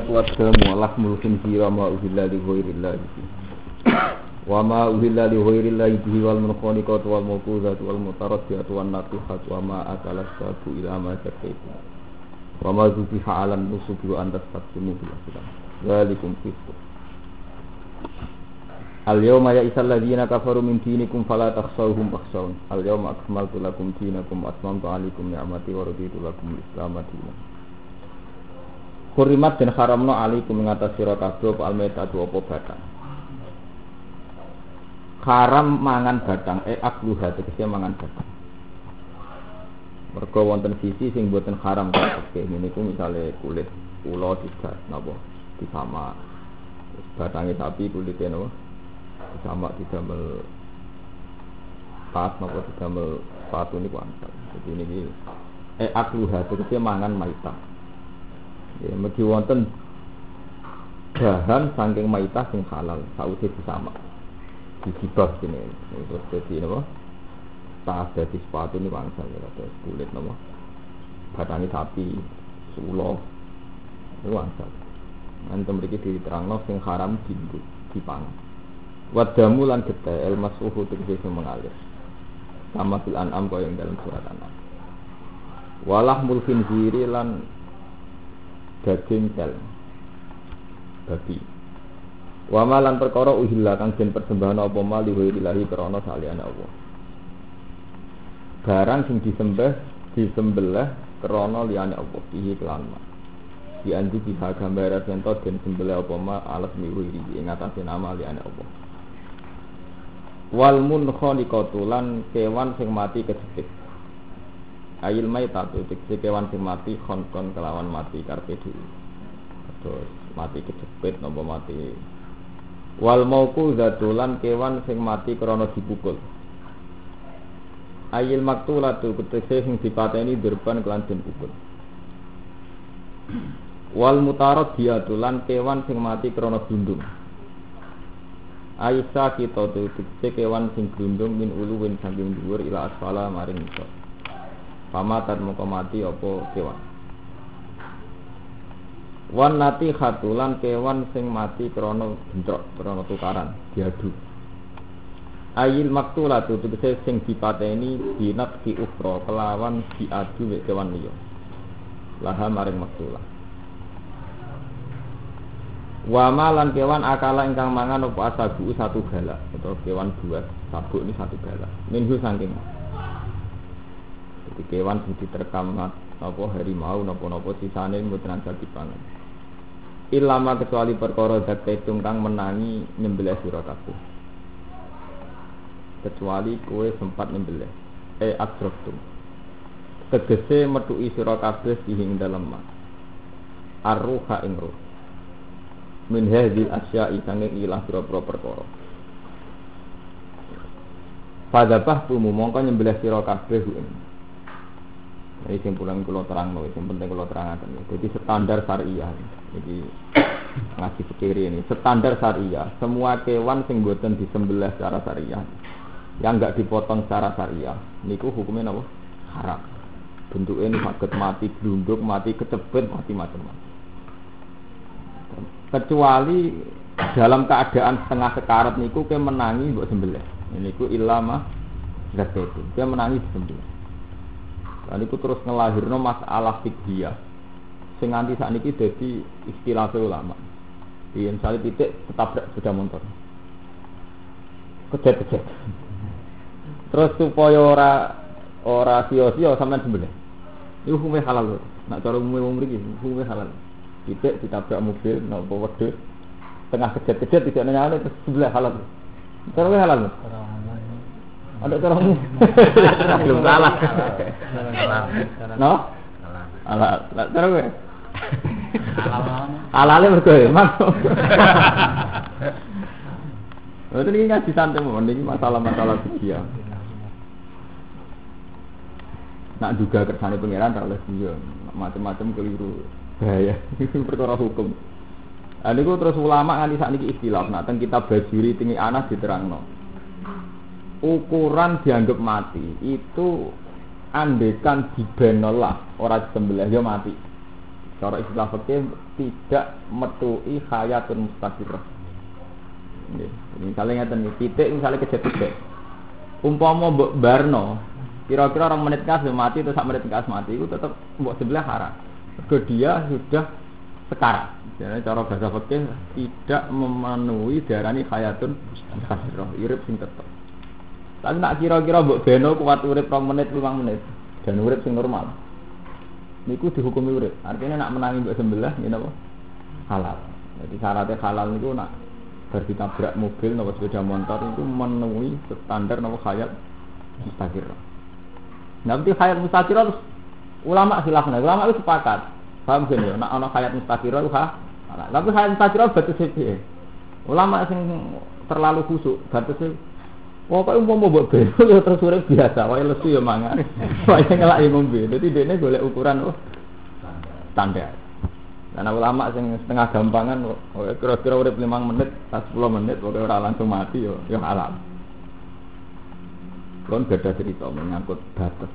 maytatu waddamu lahmul khinziri wa uhilla li ghairillah wa ma uhilla li ghairillah bihi wal munkhaniqatu wal mawquzatu wal mutaraddiyatu wan natihatu wa ma akala sabu ila ma zakaitu wa ma zubiha 'alan nusubi wa anta tasbihu bil aslam zalikum fisq. Al-yawma ya'isal ladzina kafaru min dinikum fala takhshawhum wakhshawun. Al-yawma akmaltu lakum dinakum wa atmamtu 'alaikum ni'mati wa raditu lakum al-Islam dinan. Kurimat dan haramno 'alaikum mengatas sira kabeh al-maitatu apa batang. Haram mangan batang akluha tegese mangan batang. Mergo wonten sisi sing boten haram kabeh niku misale kulit ula tidak napa disama. Batange sapi kulite napa sama didamel tas napa didamel sepatu niku ansal. Jadi niki akluha tegese mangan maitah. Ya mesti wonten bahan saking maitah sing halal sausé disama. Dicibah kene. Terus dadi napa? Tas dadi sepatu niku ansal ya terus kulit napa? Batange sapi, ula niku ansal. Anten mriki diterangno sing haram dipangan. Wadamu lan getih el-masuhu tegese mengalir sama fil an'am kaya yang dalam surat An'am. Walahmul khinziri lan daging kel babi. Wa malan perkara uhilla kang den persembahan apa mali ilahi krana saliyane Allah. Barang sing disembelih krana liyane Allah iki kelan. Di andi bisa gambaran ento den sembelih apa ma alas miwiri ing atase nama liyane Allah. Wal munkhaniqatu lan kewan sing mati kecepit. Ail maitatu tegese kewan sing mati khon kelawan mati karepe dhewe. Terus mati kecepit napa mati. Wal mauquzatu lan kewan sing mati krana dipukul. Ail maktulatu tegese sing dipateni durban kelan den pukul. Wal mutaraddiyatu lan kewan sing mati krana glundung. Aisyah kita tu kewan sing glundung min uluwin saking dhuwur ila asfala maring ngisor. Pamatan moko mati apa kewan. Wan nati khatulan kewan sing mati krana bentrok krana tukaran diadu. Ayil maktulatu tegese sing dipateni binat ki ukhra kelawan diadu wek kewan liya. Laha maring maktulah. Wa malan kewan akala ingkang mangan apa asabu satu galak atau kewan buat sabuk ini satu galak minhu saking. Jadi kewan sing diterkam apa harimau napa-napa sisane mboten ansal dipangan. Ilama kecuali perkara zat tungkang menangi nyembelih sira kabeh. Kecuali kowe sempat nyembelih adroktum. Tegese metuki sira kabeh ing dalem arruha ing ruh. Min hadhil asya'i sanging ilah pira-pira perkara. Padapah tumu mongko nyembelih sira kabeh ing. Iki simpulan kula terangno, sing penting kula terangaken. Jadi standar syariah iki ngaji fikih ini. Standar syariah, semua kewan sing boten disembelih secara syariah, yang enggak dipotong secara syariah, niku hukumnya napa? Haram. Bentuknya saged mati glunduk, mati kecepet, mati macam-macam. Kecuali dalam keadaan setengah sekarat niku ke menangi mbok sembelih. Niku ilama zakatu. Ke menangi disembelih. Lan iku terus ngelahirno masalah fikih. Sing nganti sakniki dadi istilah ulama. Yen misale titik ketabrak sepeda motor. Kejet-kejet. Terus supaya ora sia-sia sampean sembelih. Iku hukumnya halal lho. Nek cara umum mriki hukumnya halal. Titik ditabrak mobil napa wedhus tengah kejet-kejet tidak nyala terus sebelah halal. Cara halal. Ada cara belum salah. No? Halal. Cara kowe. Halale mergo emang. Itu ini ngaji santai mohon ini masalah-masalah fikih. Nak juga kersane pangeran tak oleh dia macam-macam keliru. Bahaya, itu perkara hukum. Ini terus ulama nganti sakniki ikhtilaf. Nah, teng kitab Bajuri tinggi anas diterangno. Ukuran dianggap mati itu andekan dibenolah orang disembelih dia mati. Cara istilah fikih tidak metui hayatun mustaqirah. Nggih. Misalnya ngeten iki, titik misalnya kejepit. Umpama mbok barno, kira-kira orang menit kas mati atau sak menit kas mati itu tetap mbok sebelah haram. Mergo dia sudah sekarat. Jadi cara bahasa fikih tidak memenuhi diarani hayatun mustaqirah, urip sing tetep. Tapi nak kira-kira mbok beno kuat urip 2 menit 5 menit dan urip sing normal. Niku dihukumi urip. Artinya nak menangi mbok sembelah ngene apa? Halal. Jadi syaratnya halal niku nak berditabrak mobil napa sepeda motor itu memenuhi standar napa hayat mustaqirah. Nanti hayat mustaqirah ulama khilafna. Ulama itu sepakat. Paham kan ya? Nak ana hayat mustaqirah itu halal. Tapi hayat mustaqirah batasnya piye? Ulama sing terlalu khusuk batasnya pokoke umpama mbok beno ya terus urip biasa, wae lesu ya mangan. Wae ngelaki ngombe. Dadi dene golek ukuran standar. Karena ulama sing setengah gampangan kira-kira urip 5 menit, 10 menit pokoke ora langsung mati ya halal. Kon beda cerita menyangkut batas.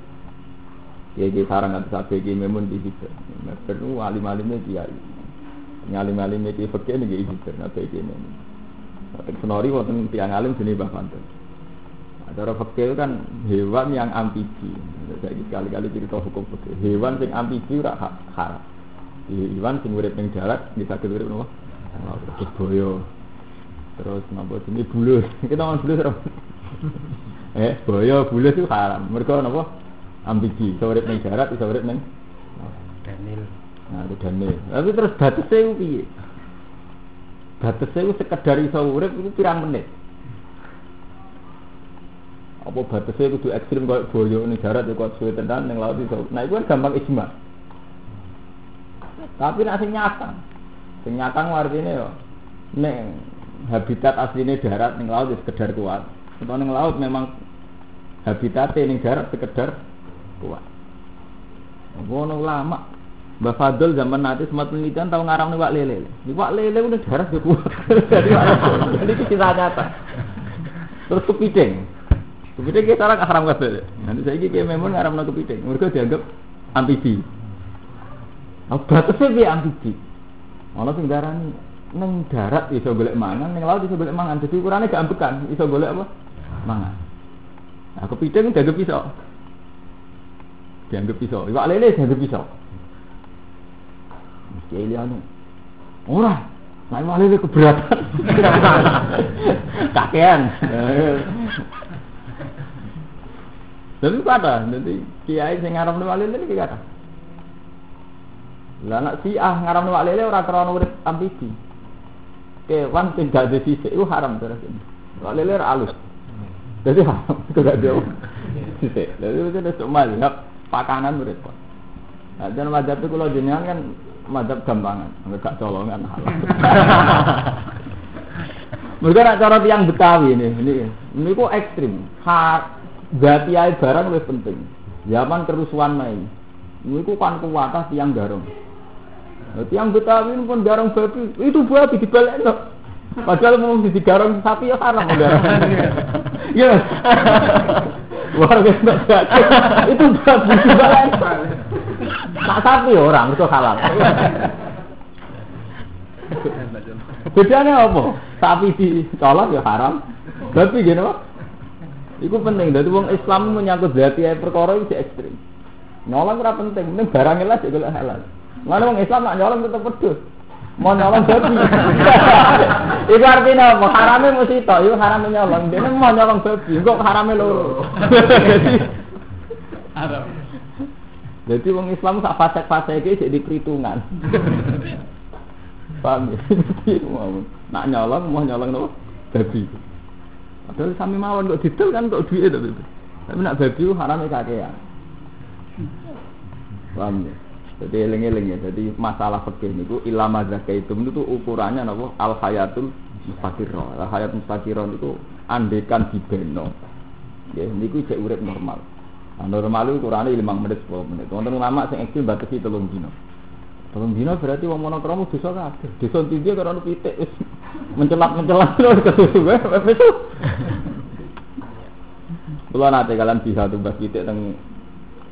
Kiai sarang atus ABG memun di situ. Perlu alim-alimnya kiai. Alim-alimnya kiai fikih niki iki ABG memun. Tapi senori wonten tiyang alim jenenge Mbah Panten. Cara fikih kan hewan yang amfibi. Saya sekali-kali cerita hukum fikih. Hewan sing amfibi ora haram. Hewan sing urip ning darat bisa urip napa? Terus boyo. Terus napa jenenge bulus. Kita ngomong bulus ora? Boyo bulus itu haram. Mergo napa? Amfibi. Iso urip ning darat, iso urip ning Daniel. Nah, itu Daniel. Tapi terus batasnya itu piye? Batasnya itu sekedar iso urip itu pirang menit. Apa batasnya kudu ekstrim koyo boyo ning darat ya kuat suwe tenan ning laut iso. Nah iku kan gampang ijma. Tapi nek sing nyata artine yo nek habitat asline darat ning laut ya sekedar kuat. Atau ning laut memang habitatnya ning darat sekedar kuat. Ngono ulama. Mbah Fadl zaman nanti sempat penelitian tahu ngaramne wak lele. Wak lele udah darat yo kuat. Jadi itu kisah nyata. Terus kepiting. Kepiting kita orang haram kabeh. Nanti saiki ki memang ngaramno kepiting. Mergo dianggap amfibi. Batasnya piye amfibi? Ana sing darani ning darat iso golek mangan, ning laut iso golek mangan. Dadi ukurane gak ambekan, iso golek apa? Mangan. Nah, kepiting dianggap iso. Dianggap iso. Iwak lele dianggap iso. Mesti liane. Ora, nek iwak lele keberatan. Kakean. Jadi kata, nanti kiai sing ngaramne wak lele iki kata. Lah nek Syiah ngaramne wak lele ora krana urip amfibi. Kewan sing gak dadi sisik iku haram terus. Wak lele ora alus. Jadi haram itu gak jauh. Sisik. Lalu itu ada mazhab pakanan urip kok. Nah, dan mazhab itu kalau jenengan kan mazhab gampangan, gak colongan halal. Mereka nak cara tiang Betawi ini kok ekstrim. Berarti air barang lebih penting. Zaman kerusuhan Mei, ini kan kuatah tiang garong. Tiang Betawi pun garong babi, itu babi dibalik loh. Padahal mau di garong sapi ya haram garong. Ya, warga itu babi dibalik. Tak sapi orang itu halal. Bedanya apa? Sapi dicolok ya haram, babi gini apa? Iku penting, dari wong Islam menyangkut berarti perkara itu ekstrim. Nyolong ora penting, penting barangnya lah juga halal. Mana wong Islam nak nyolong tetap pedus. Mau nyolong babi. Iku artinya apa? Haramnya mesti tok, iku haramnya nyolong. Dene mau nyolong babi, kok haramnya loro. Haram. Jadi wong Islam sak fasek-fasek iki jadi perhitungan. Paham ya? Nak nyolong mau nyolong nopo? Babi. Padahal sami mawon kok didol kan kok duit to. Tapi nak babi harame kakean. Paham ya? Jadi eling-eling ya. Jadi masalah fikih niku ilama zakaitum itu ukurannya napa? Al hayatul mustaqirah. Al hayat mustaqirah itu andekan dibeno. Ya niku cek urip normal. Normal itu ukurane 5 menit 10 menit. Wonten ulama sing ekstrem batasi 3 dina. 3 dina berarti wong monokromo dosa kabeh. Dosa tinggi karo pitik wis mencelat terus kesusu wis. Kula nate kalian bisa tumbas pitik teng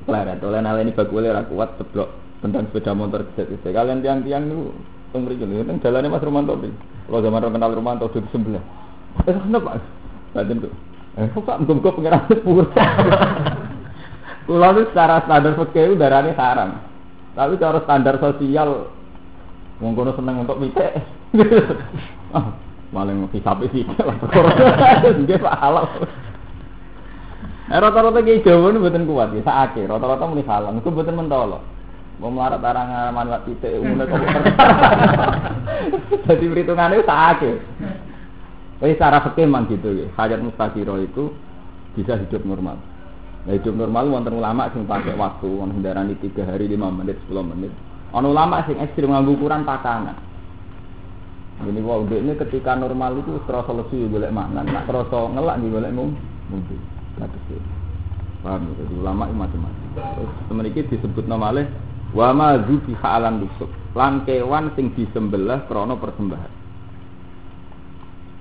pleret. Oleh naleni bakule ora kuat ceblok tentang sepeda motor geset. Kalian tiang-tiang niku teng mriki lho, teng dalane Mas Romanto iki. Kalau zaman kenal Romanto di sebelah. Kenapa? Batin kok. Kok muga-muga pengiran sepur. Kula nu secara standar fikih darane haram. Tapi cara standar sosial wong kono seneng untuk mitek. Malah ngisapi sithik lah perkara. Nggih Pak halal. Rata-rata ki Jawa nu mboten kuat ya, sakake. Rata-rata muni halal, iku mboten mentolo. Wong melarat arang manfaat titik umune kok. Jadi perhitungane sakake. Wis secara fikih mang gitu ya. Hayat mustaqiro itu bisa hidup normal. Nah, hidup normal wonten ulama sing pakai waktu, wong ndarani 3 hari 5 menit 10 menit. Ana ulama sing ekstrem nganggo ukuran pakanan. Jadi wau ini ketika normal itu terasa lesu golek mangan, nak terasa ngelak nggih golek ngombe. Kados. Paham ya? Jadi ulama itu macam-macam. Terus semeniki disebutna malih wa ma dzubiha alan nusuk. Lan kewan sing disembelih krana persembahan.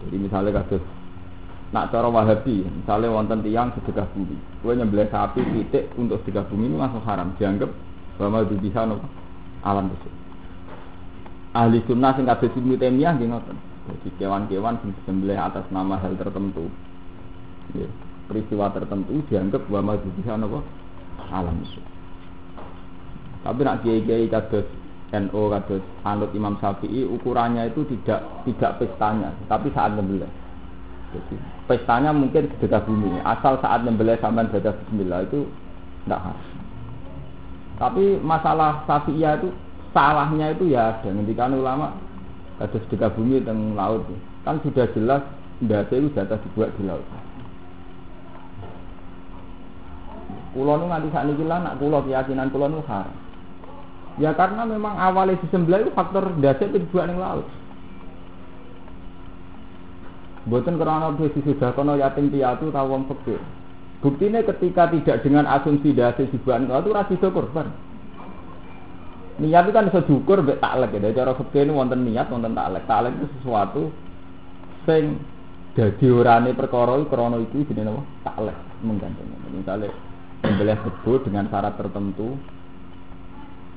Jadi misalnya kados nak cara Wahabi, misalnya wonten tiyang sedekah bumi. Kowe nyembelih sapi titik untuk sedekah bumi itu langsung haram, dianggap wa ma dzubiha alan nusuk. Ahli sunnah sing kabeh Ibnu Taimiyah nggih ngoten. Jadi kewan-kewan sing disembelih atas nama hal tertentu. Nggih, peristiwa tertentu dianggap wa madzubiha napa alam isu. Tapi nak kiai-kiai kados NU kados anut Imam Syafi'i ukurannya itu tidak pestanya, tapi saat nyembelih. Jadi pestanya mungkin sedekah bumi, asal saat nyembelih sampean baca bismillah itu ndak harus. Tapi masalah Syafi'iyah itu salahnya itu ya ada ngendikan ulama ada sedekah bumi teng laut kan sudah jelas ndase itu jatah dibuat di laut. Kula nu nganti sakniki lan nak kula keyakinan kula nu haram. Ya karena memang awalnya disembelih itu faktor ndase dibuat ning laut. Mboten krana wis disudahkono yatim piatu ta wong fakir. Buktine ketika tidak dengan asumsi ndase dibuat ning laut itu ra bisa korban. Niat itu kan bisa diukur mbek taklek ya. Cara fikih ini wonten niat, wonten taklek. Taklek itu sesuatu sing dadi orane perkara iki krana iku jenenge apa? Taklek menggantungkan. Misalnya membelih kebo dengan syarat tertentu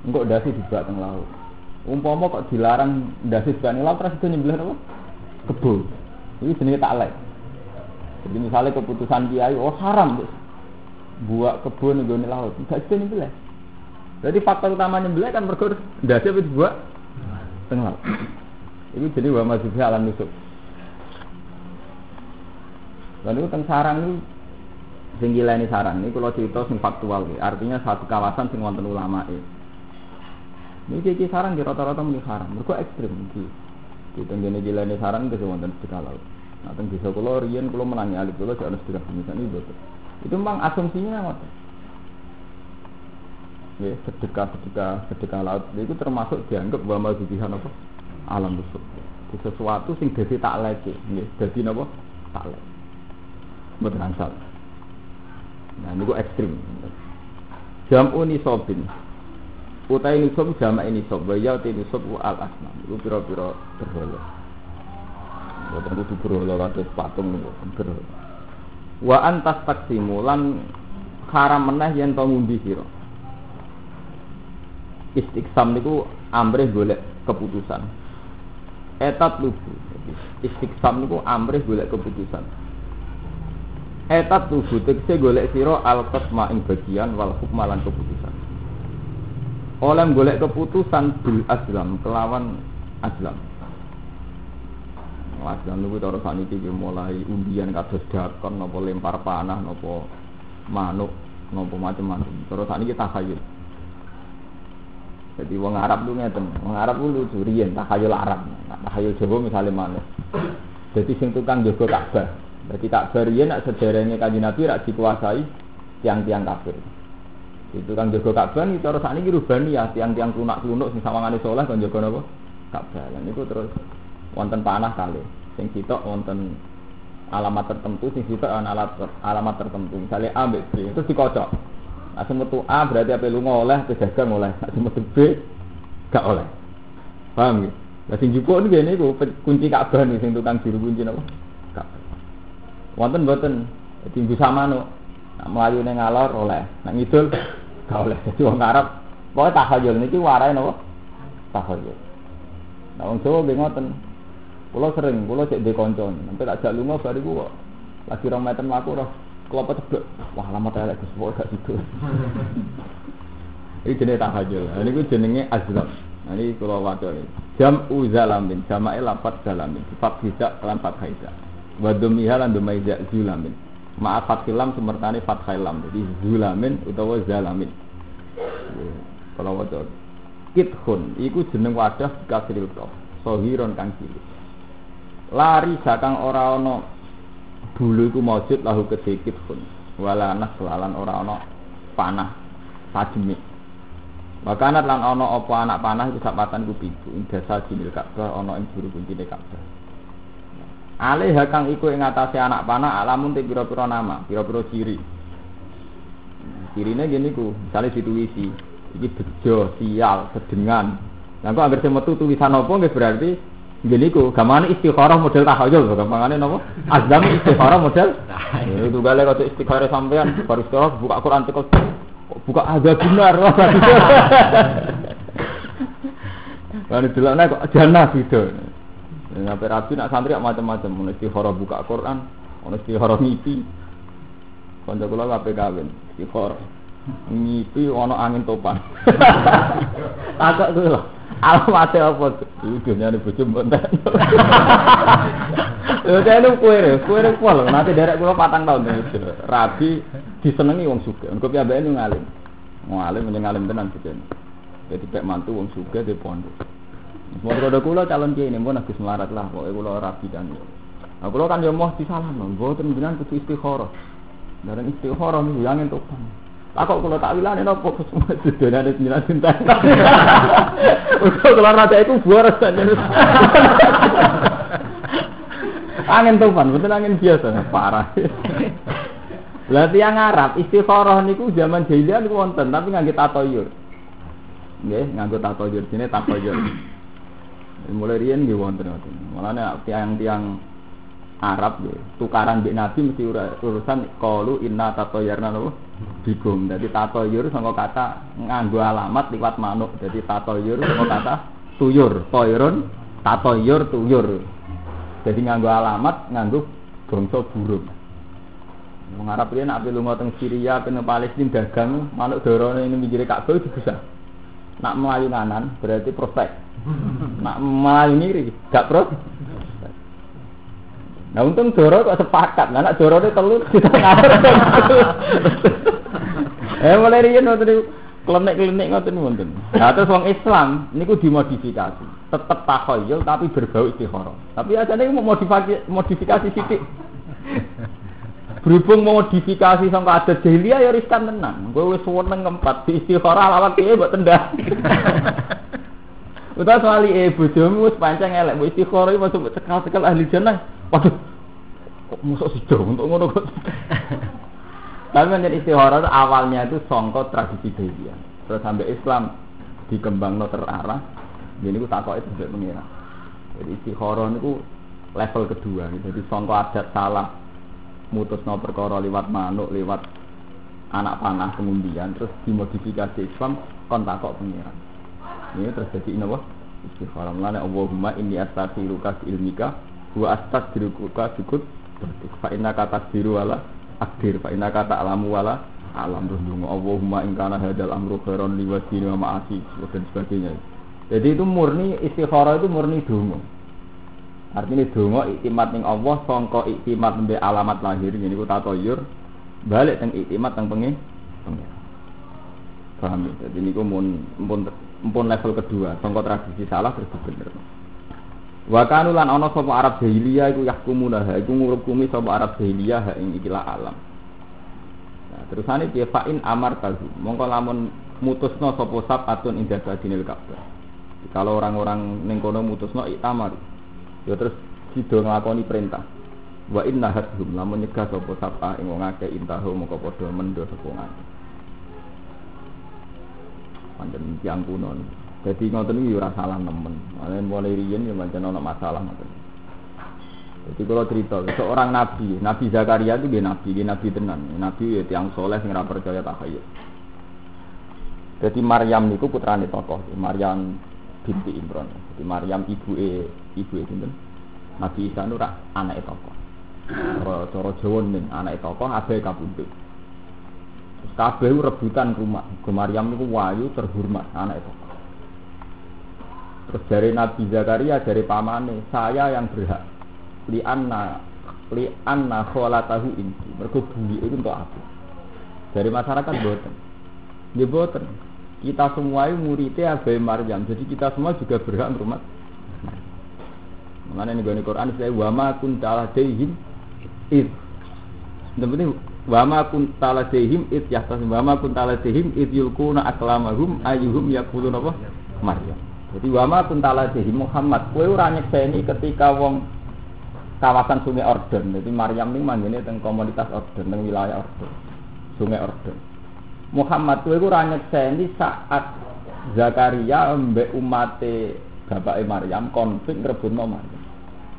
engko ndase dibuat teng laut. Umpama kok dilarang ndase dibuat teng laut terus itu nyembelih apa? Kebo. Iki jenenge taklek. Jadi misalnya keputusan kiai oh haram buat kebo ning gone laut, enggak bisa nyembelih. Jadi faktor utama nyembelih kan mergo ndase wis buat teng laut. Iki jadi wa mazhab alam nusuk. Lalu teng sarang niku sing gilani sarang niku kula cerita sing faktual iki. Artinya satu kawasan sing wonten ulamae. Niki sarang di rata-rata muni haram. Mergo ekstrem iki. Di tenggene gilani sarang wis wonten sedekah laut. Nah teng desa kula riyen kula menangi alit kula jek ana sedekah misalnya boten. Itu memang asumsinya ngoten. Ya, sedekah laut itu termasuk dianggap wa mazbihan apa alam nusuk. Itu sesuatu sing dadi taklek nggih, dadi napa? Taklek. Mboten ansal. Nah niku ekstrem. Jam'u nisobin. Utai nisob jamak nisob, wa ya nisob al asnam. Iku pira-pira berhala. Mboten kudu berhala kados patung niku, berhala. Wa antas taksimu lan haram meneh yen to ngumbi sira. Istiqsam niku amrih golek keputusan. Etat lubu. Istiqsam niku amrih golek keputusan. Etat lubu tekse golek sira al-qasma ing bagian wal hukma lan keputusan. Oleh golek keputusan bil aslam kelawan aslam. Aslam niku cara saniki mulai undian kados dakon napa lempar panah napa manuk napa macam-macam. Terus saniki takhayul. Jadi wong Arab lu ngeten, wong Arab lu lucu riyen takhayul Arab. Takhayul Jawa misale maneh. Jadi sing tukang jaga Ka'bah. Dadi Ka'bah riyen nek sederenge Kanjeng Nabi rak dikuasai tiang-tiang kafir. Itu kan jaga Ka'bah iki cara sakniki rubani ya tiang-tiang klunak-klunuk sing sawangane saleh kon jaga napa? Ka'bah. Lan niku terus wonten panah kalih. Sing sitok wonten alamat tertentu, sing sitok ana alamat tertentu. Misale A mbek B terus dikocok. Nek metu A berarti ape lunga oleh, pedagang oleh. Nek metu B gak oleh. Paham nggih? Lah sing jupuk niku niku kunci Ka'bah niku sing tukang juru kunci napa? Ka'bah. Wonten mboten tinggu samano. Nek mlayu ning ngalor oleh, nek ngidul gak oleh. Dadi wong Arab Pokoke takhayul niki warai napa? Takhayul. Nah wong Jawa nggih ngoten. Kula cek ndek kanca, sampe tak jak lunga bariku kok lagi 2 meter mlaku terus klopo ceblok. Wah, lama elek Gus pokoke gak sido. Iki jenenge takhayul. Nah niku jenenge azlam. Nah iki kula wadoni. Jam'u zalamin, jamae lafat zalamin. Sifat hija lan fathah hija. Wa dhumiha lan dhumaiza zulamin. Ma'at fathilam semertane fathailam. Jadi zulamin utawa zalamin. Kalau waca kithun iku jeneng wadah kasril qaf. Sohiron kang cilik. Lari sakang ora ana bulu iku maujud lahu kedhe kithun. Wala anak selalan ora ana panah sajemik. Makanat lan ana apa anak panah iku sapatan ku pitu. Ing dasa jinil Ka'bah ana ing juru kuncine Ka'bah. Alih kang iku ing atase anak panah alamun te pira-pira nama, pira-pira ciri. Cirine ngene iku, misale dituwisi iki bejo, sial, sedengan. Lah kok anggere metu tulisan apa nggih berarti ngene iku gamane istikharah model takhayul, gampangane napa? Azam istikharah model. Itu gale kok istikharah sampean baru sekolah buka Quran tekel buka ada benar. Lan delokne kok jannah gitu. Sampai rabi nak santri macam-macam, ono istikharah buka Quran, ono istikharah ngipi. Kanca kula kabeh kawin, istikharah ngipi ono angin topan. Takok kuwi lho. Alamate apa? Dunyane bojo mbonten. Lho jane kuwe pol, nanti derek kula 4 tahun rabi disenengi wong sugih. Engko piyambake ngalim. Ngalim menyang tenan bojone. Dadi pek mantu wong sugih di pondok. Modho kula calon kiai nipun Agus melarat lah, pokoke kula rabi kan. Nah kula kan yo moh disalam, mboten jenengan kudu istikharah. Bareng istikharah niku angin topan. Lah kok kula tak wilane napa semua sedonane jenengan sinten. Kula rada iku boros jenengan. Angin topan, betul angin biasa, parah. Lah tiyang Arab istikharah niku zaman jahiliyah niku wonten, tapi nganggo tatoyur. Nggih, nganggo tatoyur, jenenge tatoyur. Mulai riyen nggih wonten ngoten. Mulane tiang-tiang Arab nggih tukaran mbek Nabi mesti urusan qalu inna tatoyarna lho bigum. Dadi tatoyur saka kata nganggo alamat liwat manuk. Dadi tatoyur saka kata tuyur, toyrun, tatoyur, tuyur. Jadi nganggo alamat nganggo bangsa burung. Wong Arab riyen nek lunga teng Syria, teng Palestina dagang, manuk dorone ini minggire Ka'bah dibusah. Nak melayu kanan berarti prospek. Nak melayu kiri gak prospek. Nah untung Doro kok sepakat. Nah nak Dorone telu kita ngarep. Mulai riyen ngoten klenik-klenik ngoten wonten. Nah terus wong Islam niku dimodifikasi. Tetep takhayul tapi berbau istikharah. Tapi ajane mau modifikasi sithik. Berhubung modifikasi sangka adat jahiliyah ya riskan tenan. Kowe wis seneng ngempet di istikharah lawat piye mbok tendang. Utawa soal bojomu wis pancen elek mbok istikharah masuk cekal-cekal ahli jannah. Waduh. Kok mosok sido untuk ngono kok. Tapi menjadi istikharah awalnya itu sangka tradisi jahiliyah. Terus sampai Islam dikembangno terarah. Jadi ku takoke sampai pengira. Jadi istikharah niku level kedua. Jadi sangka adat salah mutusno perkara liwat manuk, liwat anak panah kemudian terus dimodifikasi Islam kon takok pengiran. Ini terus jadi napa? Istikharah. Lan Allahumma inni astaghfiruka bi ilmika wa astaghfiruka bikut fa innaka taqdiru wala aqdir fa innaka ta'lamu wala alam dungu Allahumma in kana hadzal amru khairan li wajhi wa ma'asi dan sebagainya. Jadi itu murni istikharah itu murni donga. Artinya donga iktimat ning Allah sangka iktimat mbek alamat lahir ngene iku tatoyur balik teng iktimat teng pengen. Paham ya? Jadi niku mun level kedua sangka tradisi salah terus bener. Wa kanu lan ana sapa Arab jahiliyah iku yahkumuna iku ngurukumi sapa Arab jahiliyah ing ikilah alam. Nah, terusane piye fa'in amartahu mongko lamun mutusno sapa sabatun inda badinil Ka'bah. Kalau orang-orang ning kono mutusno iktamar ya terus sido nglakoni perintah. Wa inna hadhum lamun nyegah sapa sapa ing wong akeh intahu mongko padha mendo sapa wong akeh. Panjen tiyang kuno. Dadi ngoten iki ora salah nemen. Mulai riyen ya pancen ana masalah ngoten. Jadi kalau cerita seorang nabi, Nabi Zakaria itu dia nabi tenan. Nabi ya tiyang saleh sing ora percaya takhayul. Jadi Maryam niku putrane tokoh, Maryam binti Imran. Jadi Maryam ibuke sinten? Nabi Isa nu rak anake tokoh. Cara Jawa ning anake tokoh abahe kapundhut. Terus kabeh rebutan rumah. Maryam niku wayu terhormat anake tokoh. Terus dari Nabi Zakaria dari pamane, saya yang berhak li anna kholatahu inti. Mergo bumi itu untuk aku. Dari masyarakat boten. Nggih boten. Kita semua muridnya Abai Maryam. Jadi kita semua juga berhak ngrumat. Mengenai nih Quran saya wama kuntala dehim id. Sebenarnya wama kuntala dehim id ya wama kuntala dehim id yulkuna aklamahum ayyuhum yaquluna apa Maryam. Jadi wama kuntala dehim Muhammad kowe ora nyekseni ketika wong kawasan Sungai Ordon. Jadi Maryam ini manggene teng komunitas Ordon, teng wilayah Ordon. Sungai Ordon. Muhammad kowe ora nyekseni saat Zakaria mbek umate bapake Maryam konflik rebutno Maryam.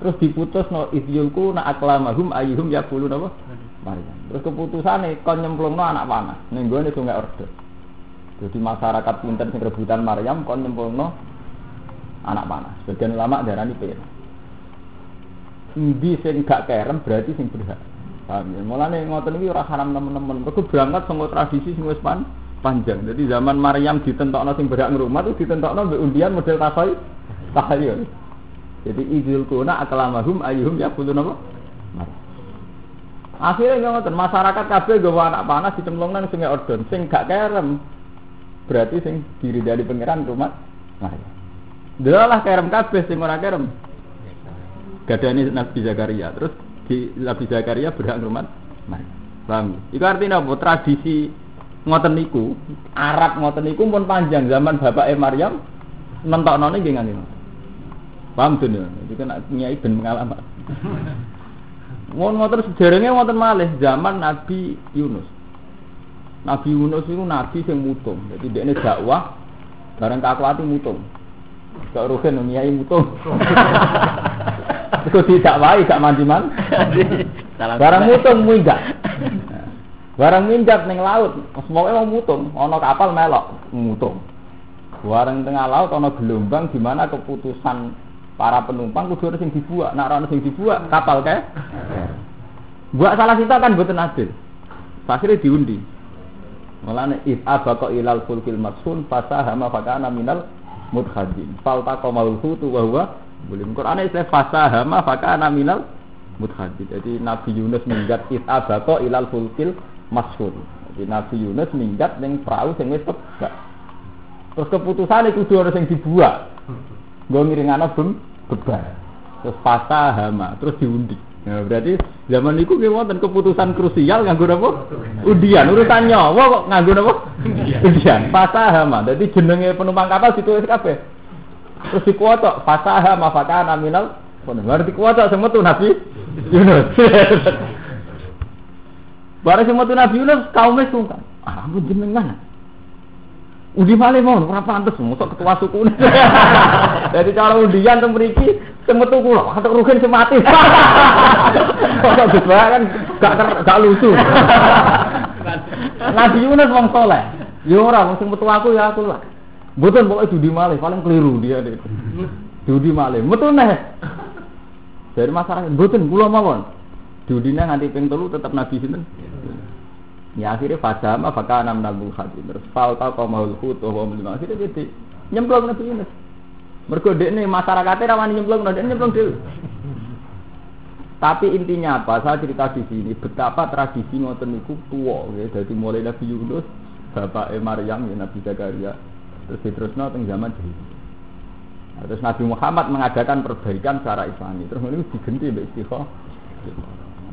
Terus diputusno idyulku na aklamahum ayyuhum yaquluna apa? Maryam. Terus keputusane kon nyemplungno anak panah ning gone Sungai Ordon. Jadi masyarakat pinten sing rebutan Maryam kon nyemplungno anak panah. Sebagian ulama darani piye? Endi sing gak kerem berarti sing berhak. Paham ya? Mulane ngoten iki ora haram nemen-nemen. Mergo berangkat saka tradisi sing wis panjang. Jadi zaman Maryam ditentokno sing berhak ngrumat itu ditentokno mbek undian model takhayul. Jadi idul kuna aklamahum ayyuhum yaquluna apa? Akhirnya ngoten masyarakat kabeh gawa anak panas dicemplungno nang Sungai Ordon. Sing gak kerem berarti sing diridani pangeran rumah Maryam. Delalah kerem kabeh sing ora kerem. Gadane Nabi Zakaria. Terus di Nabi Zakaria berhak ngrumat Maryam. Paham? Iku artinya apa? Tradisi ngoten niku, Arab ngoten niku pun panjang zaman bapake Maryam mentoknone nggih ngene. Paham to niku? Iki kan nyai ben pengalaman. Ngoten sejarahnya ngoten malih zaman Nabi Yunus. Nabi Yunus itu nabi sing mutung. Jadi dekne dakwah bareng kakuati mutung. Gak rugen nyai mutung. Iku tidak wae gak mandi-man. Barang mutung minggat. Barang minggat ning laut, semoga wong mutung, ana kapal melok mutung. Barang tengah laut ana gelombang di mana keputusan para penumpang kudu sing dibuak, nek ora sing dibuak kapal kae. Buat salah kita kan mboten adil. Akhire diundi. Mulane if abaqa ilal fulkil masun fasahama fakana minal mudkhadin. Faltaqa maulhutu wa huwa boleh Quran istilah fasahama fakana minal mudkhadin. Jadi Nabi Yunus minggat if abaqa ilal fulkil masun. Jadi Nabi Yunus minggat ning perahu sing wis tegak. Terus keputusane kudu ana sing dibuak. Nggo ngiringana bebar. Terus fasahama, terus diundi. Nah, berarti zaman niku nggih wonten keputusan krusial nganggo napa? Undian. Urusan nyawa kok nganggo napa? Undian. Fasahama. Dadi jenenge penumpang kapal ditulis kabeh. Terus dikuotok fasahama fakana minal. Baru dikuotok sing metu Nabi Yunus. Bareng sing metu Nabi Yunus kaume sungkan. Ah, ampun jenengan. Undi malih mau ora pantes mosok ketua suku. Jadi cara undian teng mriki sing metu kula, atuk rugen sing mati. Kok kan gak lucu. Nabi Yunus wong saleh. Ya ora wong sing metu aku ya aku lah. Mboten pokoke diundi malih paling keliru dia itu. Diundi malih. Metu neh. Dari masyarakat mboten kula mawon. Diundine nganti ping 3 tetep Nabi sinten? Ya akhirnya fasama fakana minal khadin. Terus falta qamaul hut wa mlima akhirnya jadi nyemplung Nabi Yunus. Mergo dekne masyarakate ra wani nyemplung, dekne nyemplung dhewe. Tapi intinya apa? Saya cerita di sini betapa tradisi ngoten niku tuwa nggih. Dadi mulai Nabi Yunus, bapake Maryam ya Nabi Zakaria, terus diterusno teng zaman jahiliyah. Nah, terus Nabi Muhammad mengadakan perbaikan secara Islami. Terus niku digenti mbek istikharah.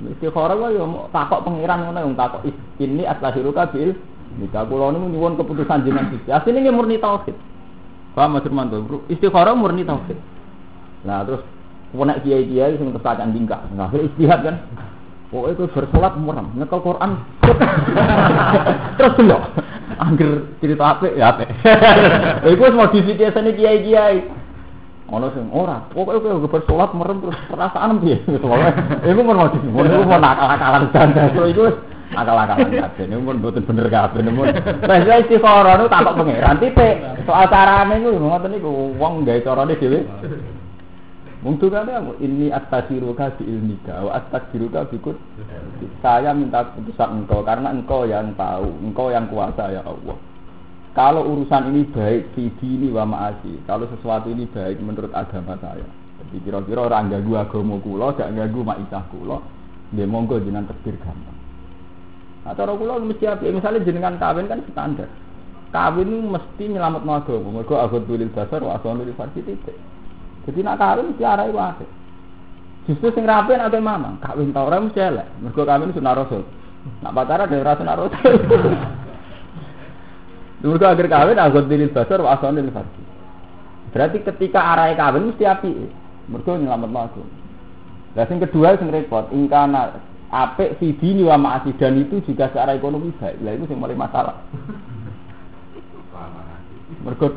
Istikharah wae yo takok pangeran ngono wong takok ini aslahiruka bil nika kula niku nyuwun keputusan jenengan Gusti. Asline nggih murni tauhid. Paham Mas Hermanto? Istikharah murni tauhid. Nah terus nek kiai-kiai sing kesakan tingkah. Nah istihad kan. Pokoke kowe bersolat merem, nyekel Quran. Terus lho. Angger cerita apik ya apik. Iku wis modifikasine kiai-kiai. Ono sing ora, pokoke kowe bersolat merem terus perasaan piye? Iku mun mau nakal-nakalan janda. Iku Akal-akalan kabeh niku pun mboten bener kabeh niku. Wis istikharah niku takok pangeran titik. Soal carane niku ngoten niku wong gawe carane dhewe. Mung tukane ini astaghfiruka bi ilmika wa astaghfiruka bikut. Saya minta keputusan engkau karena engkau yang tahu, engkau yang kuasa ya Allah. Kalau urusan ini baik fi dini wa ma'asi, kalau sesuatu ini baik menurut agama saya. Jadi kira-kira orang ganggu agama kula, gak ganggu maisah kula, nggih monggo jenengan takdir gampang. Nah, cara kula mesti apik, misalnya jenengan kawin kan standar. Kawin mesti nyelametno agama, mergo aghatul basar wa asanul farsi titik. Jadi nak kawin mesti arahe wae. Justru sing rapi nek mamang, kawin ta ora mesti elek. Mergo kawin sunah rasul. Nak pacaran dhewe ora sunah rasul. Mergo agar kawin aghatul basar wa asanul farsi. Berarti ketika arahe kawin mesti apik. Mergo nyelametno agama. Lah sing kedua sing repot, ingkana apik fidini wa ma'asi dan itu juga secara ekonomi baik. Lah itu sing mulai masalah. Mergo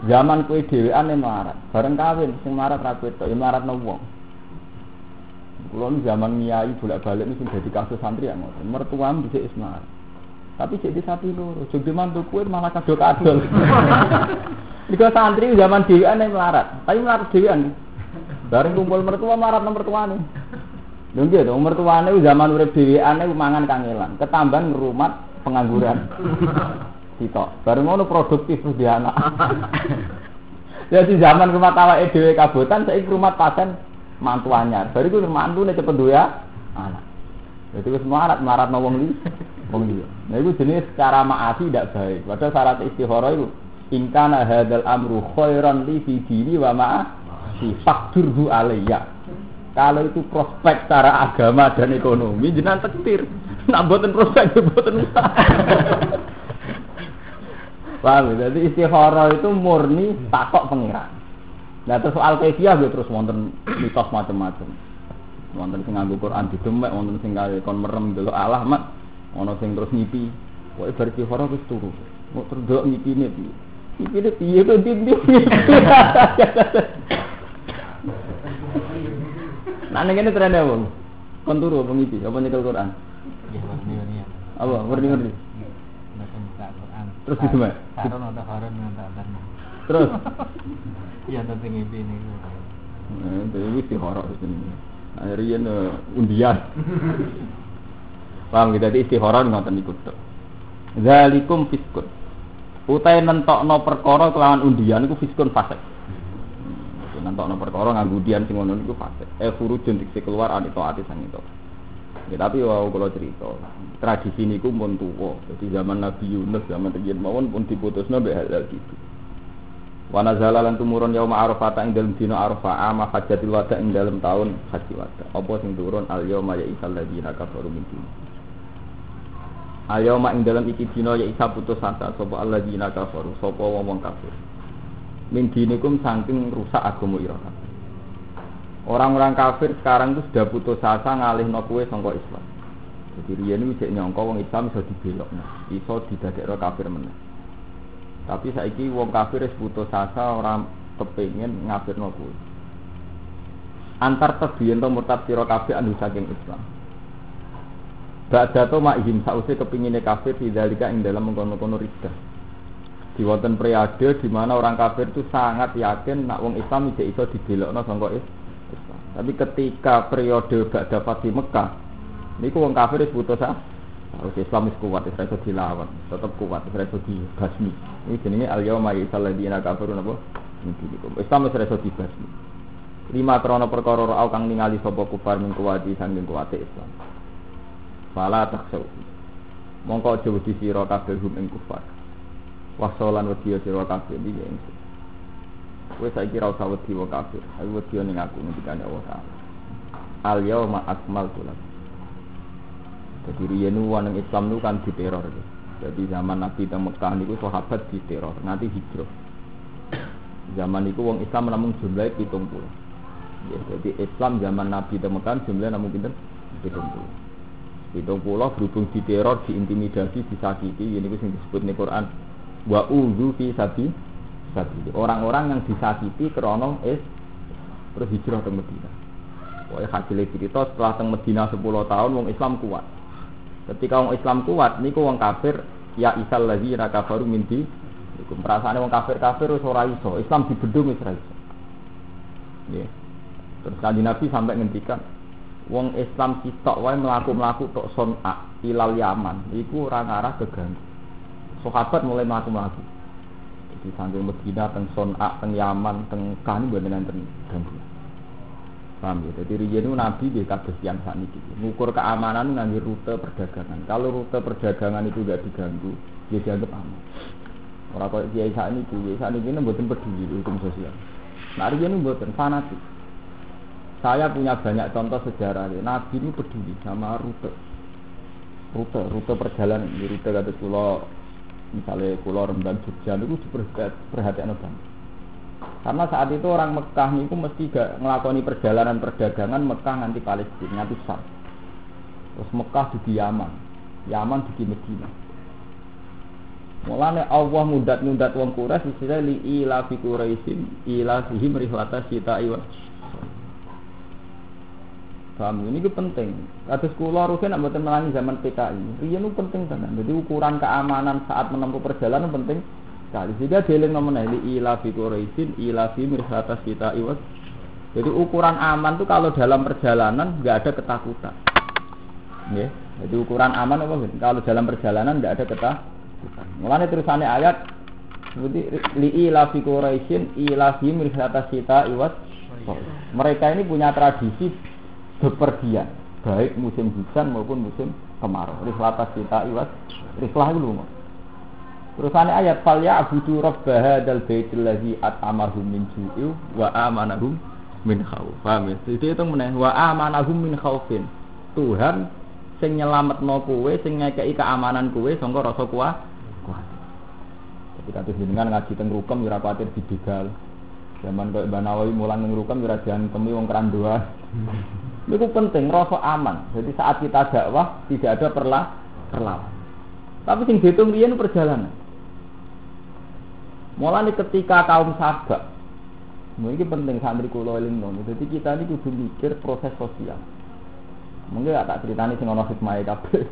zaman kowe dhewean melarat, bareng kawin sing marat ra kowe tok, ya maratno wong. Kulo zaman nyai bolak-balik niku dadi kasus santri ya ngoten. Mertuam dhisik ismar. Tapi sik di sapi loro, jog mantu kowe malah kadol-kadol. Iku santri zaman dhewean melarat, tapi melarat dhewean. Bareng kumpul mertua marat nomor mertuane. Lho nggih to, mertuane zaman urip dheweane mangan kangelan, ketambahan ngrumat pengangguran. Sitok. Bareng ngono produktif terus di anak. Ya di zaman rumah awake dhewe kabotan saiki rumah pasen mantu anyar. Bariku mantune cepet duwe anak. Jadi wis marat wong liya. Nah iku jenis secara maasi tidak baik. Padahal syarat istikharah itu ingkana hadzal amru khairan li fi dini wa ma'a fakturhu alayya. Kalau itu prospek secara agama dan ekonomi jenengan tektir. Nak mboten prospek mboten usah. Paham, jadi istikharah itu murni takok pengiran. Nah terus soal kaifiah terus wonten mitos macam-macam. Wonten sing nganggo Quran didemek, wonten sing kon merem delok Allah mat, ana sing terus ngipi. Pokoke bar istikharah wis turu. Mau terus delok ngipine piye? Ngipine piye to ndi. Nah ning kene trene wong. Kon turu apa ngipi? Apa nyekel Quran? Ya, warni-warni. Apa? Warni-warni. Terus gitu mbak? Karun atau karun ngantar. Terus? Iya tapi ngipi ini. Itu istikharah di sini. Akhirnya undian. Paham kita di istikharah ngoten niku tok. Zalikum fiskun. Utai nentokno perkara kelawan undian niku fiskun fasik. Nentokno perkara nganggo undian sing ngono niku fasik. Furujun diksi keluar anito ati sang itu. Ya, tapi wau kalau cerita tradisi niku pun tuwa. Jadi zaman Nabi Yunus zaman riyen mawon pun diputusno mbek halal gitu. Wa nazala lan tumurun yaum Arafah ing dalem dina Arafah ama hajatul wada ing dalem taun haji wada. Apa sing turun al yauma ya isal ladina kafaru min din. Ayo ing dalem iki dina ya isa putus asa sapa alladzina kafaru sapa wong kafir. Min dinikum saking rusak agama ira. Orang-orang kafir sekarang itu sudah putus asa ngalihno kowe sangka Islam. Jadi riyen iki cek nyangka wong Islam iso dibelokno, iso didadekno kafir meneh. Tapi saiki wong kafir wis putus asa ora kepengin ngafirno kowe. Antar tebiyen to murtad sira kabeh anu saking Islam. Ba'dato ma'ihim sause kepingine kafir didzalika ing dalam mengkono-kono riddah. Di wonten periode di mana orang kafir itu sangat yakin nak wong Islam iki iso dibelokno sangka Islam. Tapi ketika periode Ba'da Fatih Mekah niku wong kafir wis putus asa. Harus Islam wis kuat, wis iso dilawan, tetep kuat, wis iso dibasmi. Iki jenenge al-yauma yasal ladina kafaru napa? Niku. Islam wis iso dibasmi. Lima krana perkara ora kang ningali sapa kufar min kuwati sanging kuwate Islam. Fala taksau. Mongko aja wedi sira kabeh hum ing kufar. Wasolan wedi sira kabeh iki ingsun. Kowe saiki ra usah wedi wong kafir, ayo wedi ning aku ngendikane Allah Taala. Al yauma akmaltu lakum. Jadi riyen wong Islam niku kan diteror. Jadi zaman Nabi teng Mekah niku sahabat diteror, nanti hijrah. Zaman niku wong Islam namung jumlahe 70. Ya, jadi Islam zaman Nabi teng Mekah jumlahe namung pinten? 70. 70 berhubung diteror, diintimidasi, disakiti, ini sing disebut ning Quran wa udzu fi sabi. Orang-orang yang disakiti krono terus hijrah ke Madinah. Pokoke hasil cerita setelah teng Madinah 10 tahun wong Islam kuat. Ketika orang Islam kuat, niku orang kafir ya isal ladzina kafaru min di. Iku perasaane wong kafir-kafir wis ora iso, Islam dibedung wis ora iso. Nggih. Terus Kanjeng Nabi sampai ngendikan wong Islam sitok wae mlaku-mlaku tok son'a ilal Yaman, iku ora ngarah keganggu. Sahabat mulai mlaku-mlaku. Di samping Medina teng son'a teng Yaman teng kan mboten enten ganggu. Paham ya? Jadi riyen niku Nabi nggih kados tiyang sakniki. Ngukur keamanan nganggo rute perdagangan. Kalau rute perdagangan itu enggak diganggu, ya dianggap aman. Ora kok kiai sakniki mboten peduli hukum sosial. Nah riyen niku mboten fanatik. Saya punya banyak contoh sejarah. Nabi ini peduli sama rute perjalanan. Di rute kados kula misalnya kula Rembang Jogja niku diperhatikan banget. Karena saat itu orang Mekah niku mesti gak ngelakoni perjalanan perdagangan Mekah nganti Palestina, nganti Syam. Terus Mekah di Yaman di Medina. Mulane Allah ngudat wong Quraisy istilah li ila fi Quraisyin ila fihim rihlata syita'i wa paham ini penting. Kados kula rugen nek mboten melangi zaman PKI. Riyen itu penting tenan. Jadi ukuran keamanan saat menempuh perjalanan penting sekali. Sehingga dieling nomene li ila fi Quraisyin ila fihim rihlata syita'i wa. Jadi ukuran aman itu kalau dalam perjalanan enggak ada ketakutan. Nggih. Jadi ukuran aman apa? Kalau dalam perjalanan enggak ada ketakutan. Mulane terusane ayat seperti li ila fi Quraisyin ila fihim rihlata syita'i wa. Mereka ini punya tradisi bepergian, baik musim hujan maupun musim kemarau. Rihlata syita'i wa rihlah itu lho. Terusane ayat fal ya'budu rabb hadzal baitil ladzi at'amahum min ju'in wa amanahum min khauf. Paham ya? Jadi itu meneh wa amanahum min khaufin. Tuhan sing nyelametno kowe, sing ngekeki keamanan kowe sangka rasa kuat. Jadi kados jenengan ngaji teng Rukem ora kuwatir dibegal. Zaman koyo Mbah Nawawi mulang ning Rukem ora diantemi wong kerandoan. Itu penting, rasa aman. Jadi saat kita dakwah tidak ada perlawanan. Tapi sing dihitung riyen perjalanan. Mulane ketika kaum Sabak, ini penting santri kula eling nang. Jadi kita ini kudu mikir proses sosial. Mungkin tak ceritani sing ana hikmahe kabeh.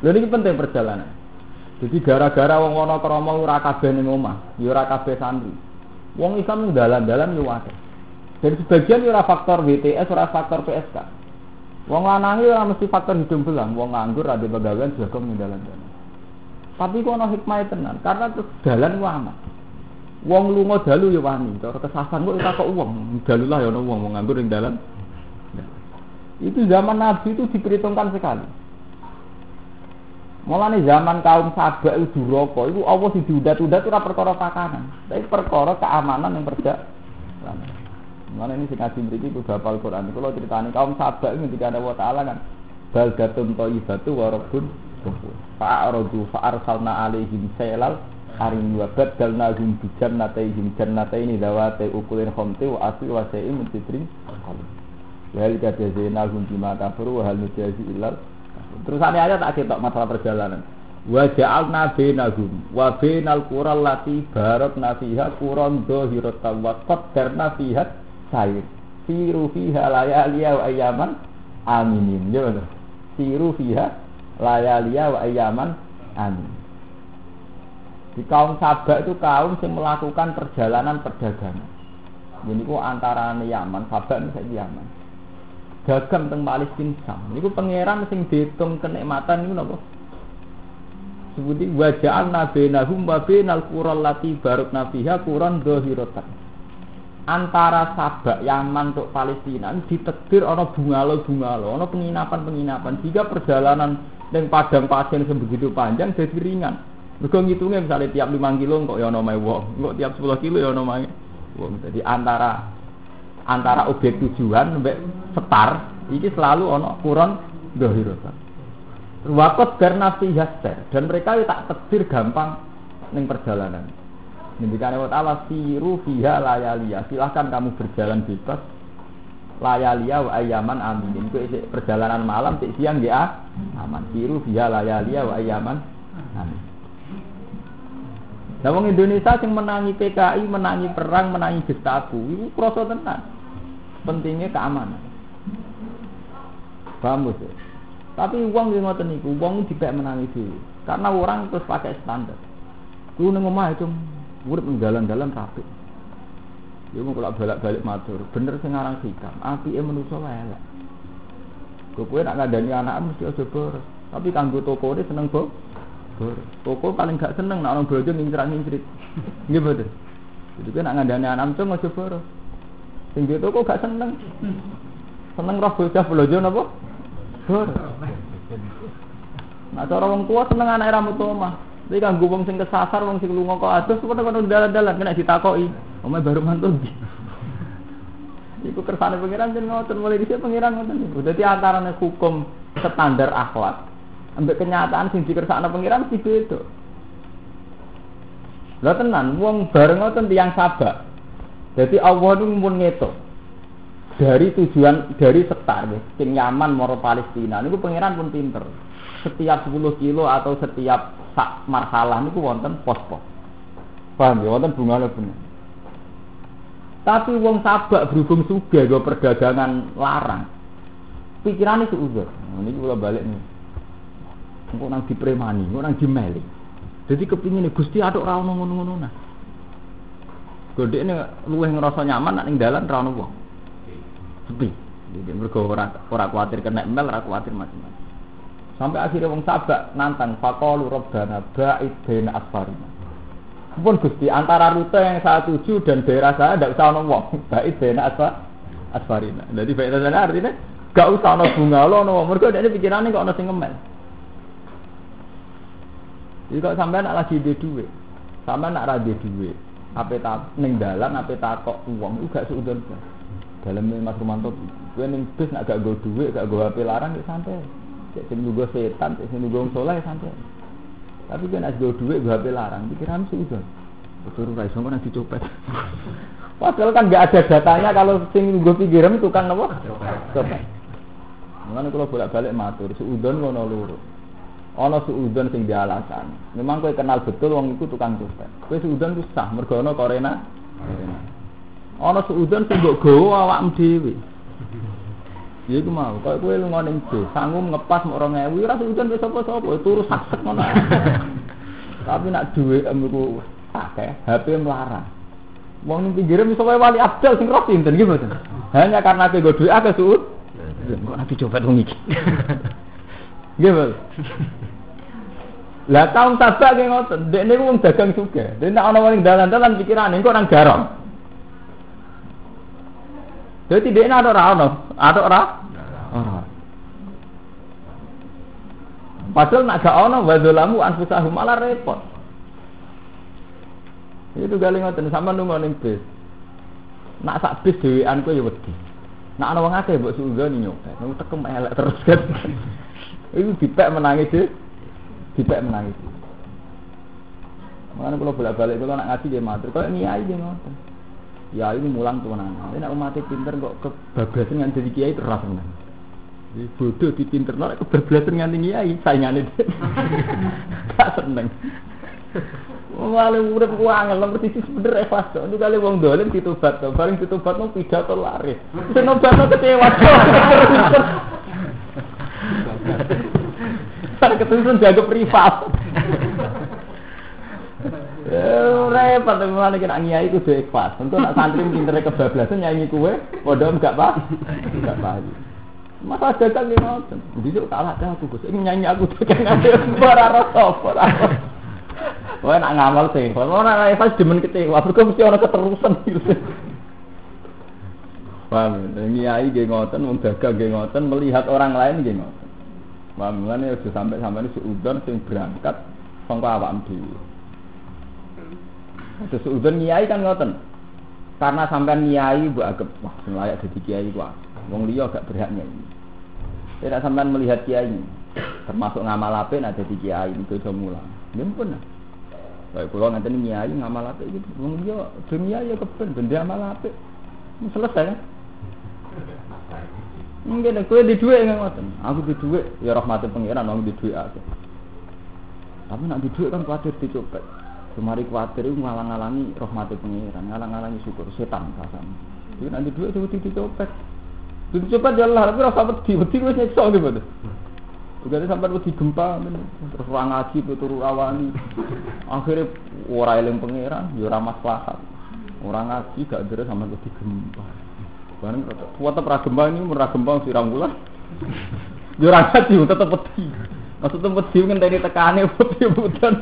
Lha iki penting perjalanan. Jadi gara-gara wong ana krama ora kabeh ning omah, ya ora kabeh santri. Wong Islam dalan-dalan yo akeh. Dari sebagian ora faktor WTS, ora faktor PSK. Wong lanang ora mesti faktor hidung belang, wong nganggur ada pegawean jago ning dalan-dalan. Tapi kok ana hikmah tenan, karena dalan ku aman. Wong lunga dalu ya wani, cara kesasan kok ora kok wong, dalu lah ya ana wong nganggur ning dalan. Itu zaman Nabi itu diperhitungkan sekali. Mulane zaman kaum Sabak itu duraka, itu Allah sing diudat-udat ora perkara pakanan, tapi perkara keamanan yang perjalanan. Mana ini sing ngaji mriki kudu hafal Quran. Kalau ceritane kaum Sabak ini ketika ada wa taala kan baldatun thayyibatu wa rabbun ghafur. Fa'aradu fa'arsalna 'alaihim saylal arim wa badalnahum bi jannatayhim jannataini dawati ukulin khamti wa asli wa sa'im mutitrin qalb. Wal kadzainahum bima kafaru wa hal nujazi illal. Terus ada ayat tak ketok masalah perjalanan. Wa ja'alna bainahum wa bainal qura allati barakna fiha quran dhahiratan wa qaddarna fiha sayr siru fiha layaliya wa ayyaman aminin. Ya bener. Siru fiha layaliya wa ayyaman amin. Di kaum Sabak itu kaum yang melakukan perjalanan perdagangan. Ini ku antara Yaman, Sabak ini saya Yaman. Dagang teng Palestina Sam. Niku pangeran sing diitung kenikmatan niku napa? Sebuti wa ja'alna bainahum wa bainal qura allati barakna fiha quran dhahiratan. Antara Sabak Yaman untuk Palestina ditakdir ana bungalo-bungalo, ana penginapan-penginapan. Jika perjalanan ning padang pasir sebegitu panjang jadi ringan. Mergo ngitunge misale tiap 5 kilo kok ya ana mae wong, kok tiap 10 kilo ya ana mae wong. Jadi antara objek tujuan sampai setar ini selalu ana quran dhahiratan. Waqat karena fihaster dan mereka tak takdir gampang ning perjalanan. Ngendikane wa ta'ala siru fiha layaliya. Silakan kamu berjalan bebas layaliya wa ayyaman aminin. Ku perjalanan malam cek siang nggih aman. Siru fiha layaliya wa ayyaman amin. Nah wong Indonesia sing menangi PKI, menangi perang, menangi Gestapo, iku krasa tenan. Pentingnya keamanan. Paham ya? Tapi uang yang ngoten niku, uang dipek menangi dhewe. Karena orang terus pakai standar. Kulo ning omah itu urip dalan-dalan rapi. Ya mau kalau balik matur, bener sing aran hikam, apike manusa wae elek. Kowe nak ngandani anak mesti aja boros. Tapi kanggo tokone seneng boros. Toko paling gak seneng nak orang bojo ngincrat-ngincrit. Nggih mboten. Jadi kowe nak ngandani anak cung aja boros. Sing di toko gak seneng. Seneng roh bocah blojo napa? Boros. Nah cara wong tua seneng anake ra metu omah. Tapi kanggo wong sing kesasar, wong sing lunga kok adus kono dalan-dalan kena ditakoki. Omahe baru mantul. Iku kersane pengiran jen ngoten mulai dhisik pengiran ngoten niku. Dadi antarane hukum standar akhlak ambek kenyataan sing dikersakno pengiran mesti beda. Lah tenan wong bareng ngoten tiyang sabak. Dadi Allah niku mun ngeto. Dari tujuan dari sektar sing Yaman moro Palestina niku pengiran pun pinter. Setiap 10 kilo atau setiap sak marhalah niku wonten pos-pos. Paham ya wonten bungane bener. Tapi wong sabak berhubung sugih go perdagangan larang. Pikirane suudzon. Nah niki kula balik nih. Engko nang dipremani, engko nang dimeli. Dadi kepingine Gusti atuk ra ono ngono-ngono nah. Godhekne luwih ngrasa nyaman nek ning dalan ra ono wong. Sepi. Jadi mergo ora kuwatir kena mel, ora kuwatir macam-macam. Sampai akhirnya wong sabak nantang faqalu rabbana ba'id baina asfarina. Pun Gusti antara rute yang saya tuju dan daerah saya ndak usah ono wong. Ba'id baina asfarina. Jadi baik sana artinya gak usah ono bunga lo ono wong. Mergo dekne pikirane kok ono sing ngemel. Jadi kok sampean nak lagi di dhuwit. Sampean nak ra di dhuwit. Ape tak ning dalan ape takok wong iku gak seudon. Daleme Mas Rumanto kowe ning bis nak gak nggo dhuwit, gak nggo HP larang ya santai. Cek sing nunggu setan, cek sing nunggu soleh santai. Tapi kan as go duit gua HP larang, pikiran sudah. Betul ra iso kok nang dicopet. Padahal kan enggak ada datanya kalau sing nunggu pikiran tukang apa? Copet. Mulane kula bolak-balik matur, suudon ngono loro. Ana suudon sing dialasan. Memang kowe kenal betul wong iku tukang copet. Kowe suudon ku sah mergo ana korena. Ana suudon sing mbok gawa awakmu dhewe. Ya iku mau, kok kowe lunga ning bis, sanggup ngepas mok 2000, ora sudan wis sapa-sapa, turu sak-sak ngono. Tapi nak dhuwit iku akeh, HP melarang. Wong ning pinggire iso wae wali abdal sing roh sinten nggih mboten. Hanya karena kowe nggo dhuwit akeh suud. Kok nanti coba wong iki. Nggih, Bos. Lah taun sabak ki ngoten, dekne ku wong dagang sugih. Dene nek ana wong dalan-dalan pikirane kok nang garong. Jadi dekne ada ora ono, ada ora? Ora. Padahal nak gak ono wadzalamu anfusahum malah repot. Itu gale ngoten sampean lunga ning bis. Nak sak bis dhewean ku ya wedi. Nak ana wong akeh mbok suudoni nyopet, nang tekem elek terus kan. Iku dipek menangis dhewe. Dipek menangis. Makane kula bolak-balik kula nak ngaji nggih matur, kaya nyai nggih ngoten. Ya ini mulang tuanan. Nek umatnya pinter kok kebablasan nganti dadi kiai terus tenan. Iki bodoh dipinterno nek kebablasan nganti kiai saingane. Gak seneng. Wale urip ku angel ngerti sih bener ikhlas kok. Itu kali wong dolen ditobat to, bareng ditobatno pidato laris. Wis nobatno kecewa. Sak ketusun jago privat. Repot teman iki nak nyai kudu ikhlas. Tentu nak santri pintere kebablasan nyanyi kuwe padha enggak paham. Masa datang ngoten. Dhisik kalah aku Gus. Iki nyanyi aku tekan ade ora rasa apa. Wah nak ngamal sih. Kalau nak ikhlas demen kecewa, mergo mesti ana keterusan gitu. Paham, nyai nggih ngoten, wong dagang nggih ngoten, melihat orang lain nggih ngoten. Paham, ngene aja sampai seudon sing berangkat sangka awakmu dhewe. Terus udan nyai kan ngoten. Karena sampean nyai mbok anggap wah sing layak dadi kiai kuwi. Wong liya gak berhak nyai. Nek sampean melihat kiai termasuk ngamal apik nek dadi kiai niku iso mulang. Nggih pun. Baik kula ngenten nyai ngamal apik iki wong liya dunia ya keben ben amal apik. Selesai. Mungkin kowe di dhuwit ngoten. Aku di dhuwit ya rahmate pangeran wong di dhuwit akeh. Tapi nek di dhuwit kan kuwatir dicopet. Kemari kuatir itu ngalang-alangi rahmati pengiran, ngalang-alangi syukur setan rasanya. Jadi nanti duit itu dicopet. Dicopet ya Allah, tapi rasa wedi wis nyekso gitu. Juga sampai wedi gempa terus ora ngaji turu rawani. Akhire ora eling pangeran, ya ora maslahat. Ora ngaji gak ndere sampai wedi gempa. Bareng tetep ra gempa ini ora gempa sirang wulan. Ya ora ngaji tetep wedi. Maksudnya wedi ngenteni tekane wedi-wedan.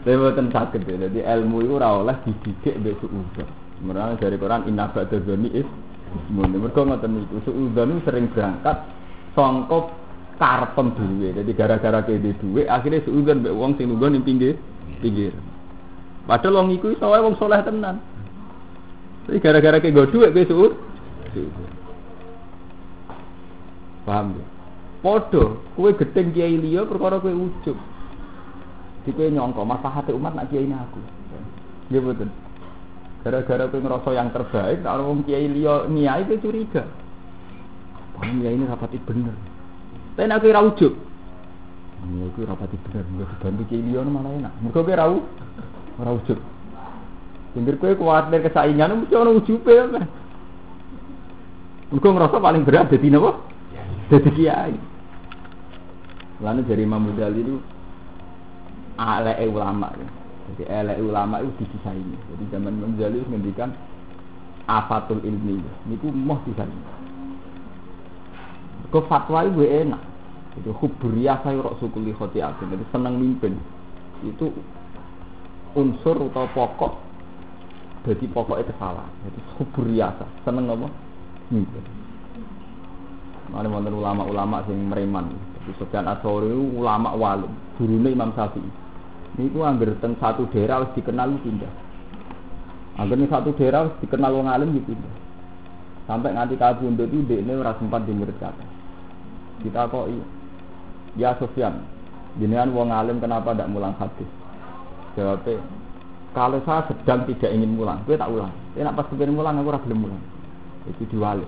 Dewetan sakit ya, jadi ilmu itu ora oleh dididik mbek suudzon. Merane dari Quran inna ba'dzani is mun mergo ngoten niku suudzon sering berangkat sangka karepem dhewe. Jadi gara-gara kene dhuwit akhirnya suudzon mbek wong sing lungguh ning pinggir. Padahal wong iku iso wae wong saleh tenan. Tapi gara-gara kene nggo dhuwit kowe suudzon. Paham ya? Padha kowe gedeng kiai liya perkara kowe ujug. Dikowe nyangka maslahate umat nak kiai aku. Nggih mboten. Gara-gara kowe ngerasa yang terbaik, kalau wong kiai liya niai kowe curiga. Wong kiai ini rapati bener. Tapi nek kowe ra ujug. Niai kowe rapati bener, nggo dibantu kiai liya malah enak. Mergo kowe ora ujug. Pinggir kowe kuwatir kesaingan mesti ana ujube ya. Mergo ngerasa paling berat dadi napa? Dadi kiai. Lalu dari Imam Ghazali itu eleke ulama ya. Jadi eleke ulama itu disaingi. Jadi zaman Imam Ghazali ngendikan afatul ilmi niku moh disaingi. Kok fatwa itu enak. Jadi hubriyah saya rasulullah khotiatin. Jadi senang mimpin. Itu unsur atau pokok. Jadi pokoknya kesalahan. Jadi hubriyah senang apa? Mimpin. Ada wonten ulama-ulama sing mereman. Jadi Sufyan Ats-Tsauri ulama walim, gurune Imam Syafi'i. Niku anggere teng satu daerah wis dikenal pindah. Anggere satu daerah wis dikenal wong alim pindah. Sampai nganti kabundut itu dekne ora sempat di murid kata. Ditakoki, "Ya Sufyan, jenengan wong alim kenapa ndak mulang hadis?" Jawabnya, "Kalau saya sedang tidak ingin mulang, kowe tak ulang. Tapi nek pas kepengin mulang aku ora gelem mulang." Itu diwale.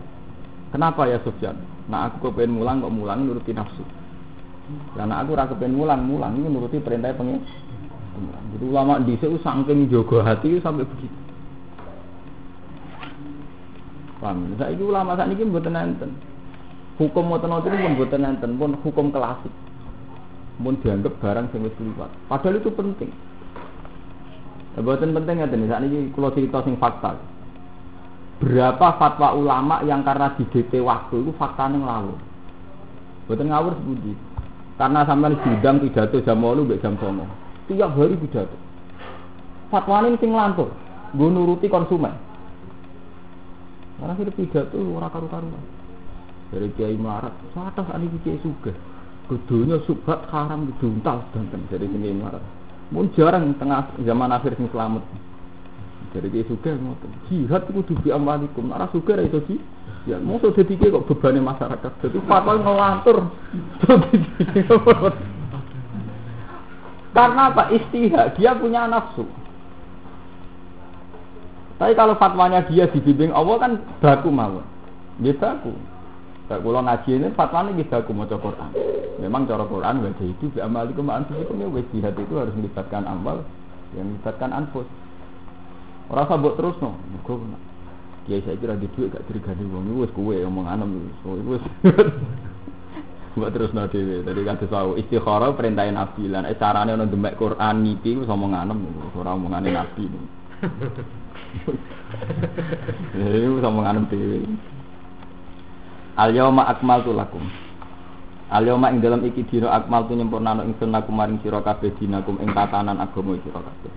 Kenapa ya Sufyan? Nah aku kepengin mulang kok mulang nuruti nafsu. Karena aku ora kepengin mulang itu nuruti perintah pengen. Jadi ulama dhisik saking jaga hati sampai begitu. Paham? Saiki ulama sakniki mboten enten. Hukum moten-moten pun mboten enten, pun hukum klasik. Mun dianggap barang sing wis liwat. Padahal itu penting. Mboten penting ngeten sakniki kula cerita sing fakta. Berapa fatwa ulama yang karena didikte waktu itu faktane nglalu. Mboten ngawur sepundi. Karena sampean diundang pidato jam 8 mbek jam 9. Tiap hari pidato. Fatwane sing nglantur, nggo nuruti konsumen. Ora kira pidato ora karu-karuan. Dari Kiai Melarat, satas ane Kiai Sugih. Kudunya subhat haram diduntal danten dari Kiai Melarat. Mun jarang tengah zaman akhir sing selamat. Dari Kiai Sugih ngoten. Jihad kudu bi amwalikum. Ora sugih ra iso di. Ya mosok dadi kok bebane masyarakat. Dadi fatwa ngelantur. Karena apa? Istihad, dia punya nafsu. Tapi kalau fatwanya dia dibimbing Allah kan baku mawon. Nggih baku. Kayak kula ngaji ini fatwane nggih baku maca Quran. Memang cara Quran wajah itu bi amalikum anfusikum ya wis jihad itu harus melibatkan amal yang melibatkan anfus. Ora usah mbok terusno. Mergo kiai saiki ra duwe gak dirigani wong wis kowe omong anem wis. Mbak terus dhewe dari kados wau istikharah perintah Nabi lan carane ana demek Quran niki wis omonganem ora omongane Nabi. Iku omonganem dhewe. Al-yauma akmaltu lakum. Al-yauma ing dalam iki dina akmaltu nyempurnano ingsun lakum maring sira kabeh dinakum ing tatanan agama sira kabeh.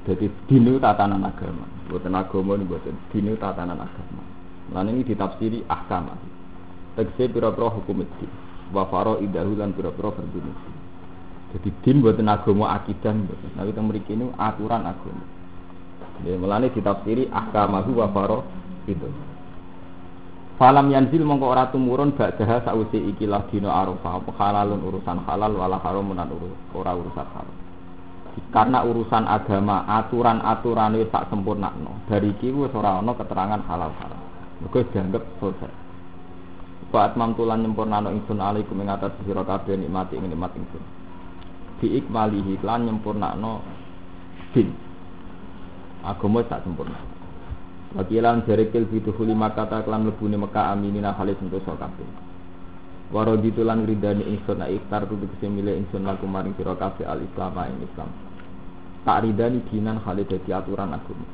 Dadi dina tatanan agama, boten agama boten dina tatanan agama. Lan ini ditafsiri ahkam. Tegese pira-pira hukum iki. Wa faraidahu lan pira-pira fardhu. Jadi din boten agama akidah boten. Nek teng mriki niku aturan agama. Ya melane ditafsiri ahkamahu wa faraidahu. Falam yanzil mongko ora tumurun ba'daha sause ikilah dina Arafah apa halalun urusan halal wala haramun ora urusan haram. Karena urusan agama aturan-aturane tak sempurnakno. Dari iki wis ora ana keterangan halal haram. Mergo dianggap selesai. Fa'at mamtulan nyempurnano ingsun alaikum ing atas sira kabeh nikmati nikmat ingsun. Bi ikmalihi lan nyempurnakno din. Agama tak sempurna. Wakilan jarekil biduhuli makata kelan lebune Mekah aminina khalis sentosa kabeh. Warodi tulan ridani ingsun iktar tu tegese milih ingsun laku maring sira kabeh al-Islam ing Islam. Tak ridani dinan khalis dadi aturan agama.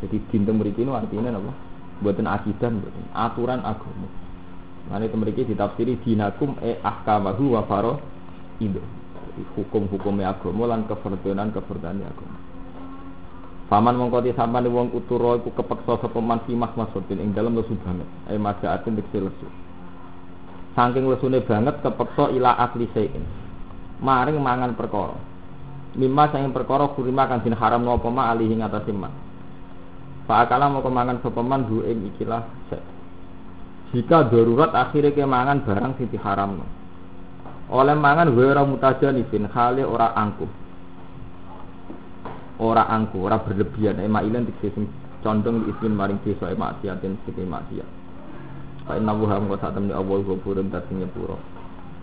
Jadi din mriki niku artine napa? Mboten akidah mboten, aturan agama. Mane mriki ditafsiri dinakum ahkamahu wa faraidu. Hukum-hukume agama lan keferdanan agama. Paman mongkoti sampan wong utara iku kepeksa sapa man simah maksudin ing dalem lesu banget. Majaatin tegese lesu. Saking lesune banget kepeksa ila akli sein. Maring mangan perkara. Mimma saking perkara kurima kang den haram napa ma alihi ngatasi man. Fa akala moko mangan sapa man du ing ikilah sek. Jika darurat akhire ke mangan barang sing diharamno. Oleh mangan wae ora mutajanifin khali ora angkuh. Ora angku, ora berlebihan, mailen dikse sing condong ismin maring desa maksiatin sing maksiat. Fa inna wa hamqa satamni awal gopurun tasine pura.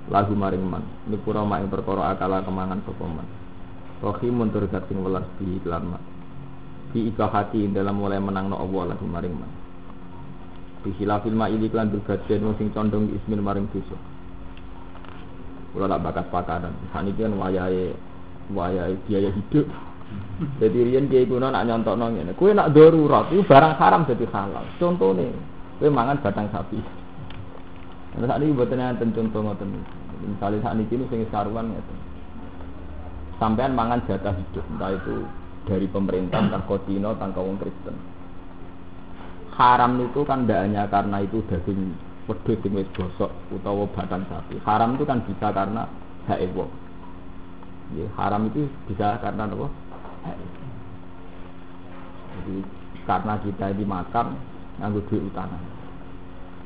Lagu maring man, ni pura mak ing perkara akala kemangan sapa man. Rohi muntur zat sing welas di lan man. Fi ikahati dalam mulai menangno Allah lagu maring man. Fi khilafil ma'ili lan berbadan sing condong ismin maring desa. Kula lak bakat pakaran. Saniki kan wayahe biaya hidup. Jadi riyen kiai kuno nak nyontokno ngene. Kowe nak darurat iku barang haram dadi halal. Contone, kowe mangan batang sapi. Nek sakniki mboten enten conto ngoten. Misale sakniki niku sing saruan ngeten. Sampean mangan jatah hidup, entah itu dari pemerintah, entah Kodino, entah wong Kristen. Haram itu kan tidak hanya karena itu daging wedhus sing wis gosok utawa batang sapi. Haram itu kan bisa karena hae wong. Ya, haram itu bisa karena apa? Jadi karena kita dimakan nganggo duit utang.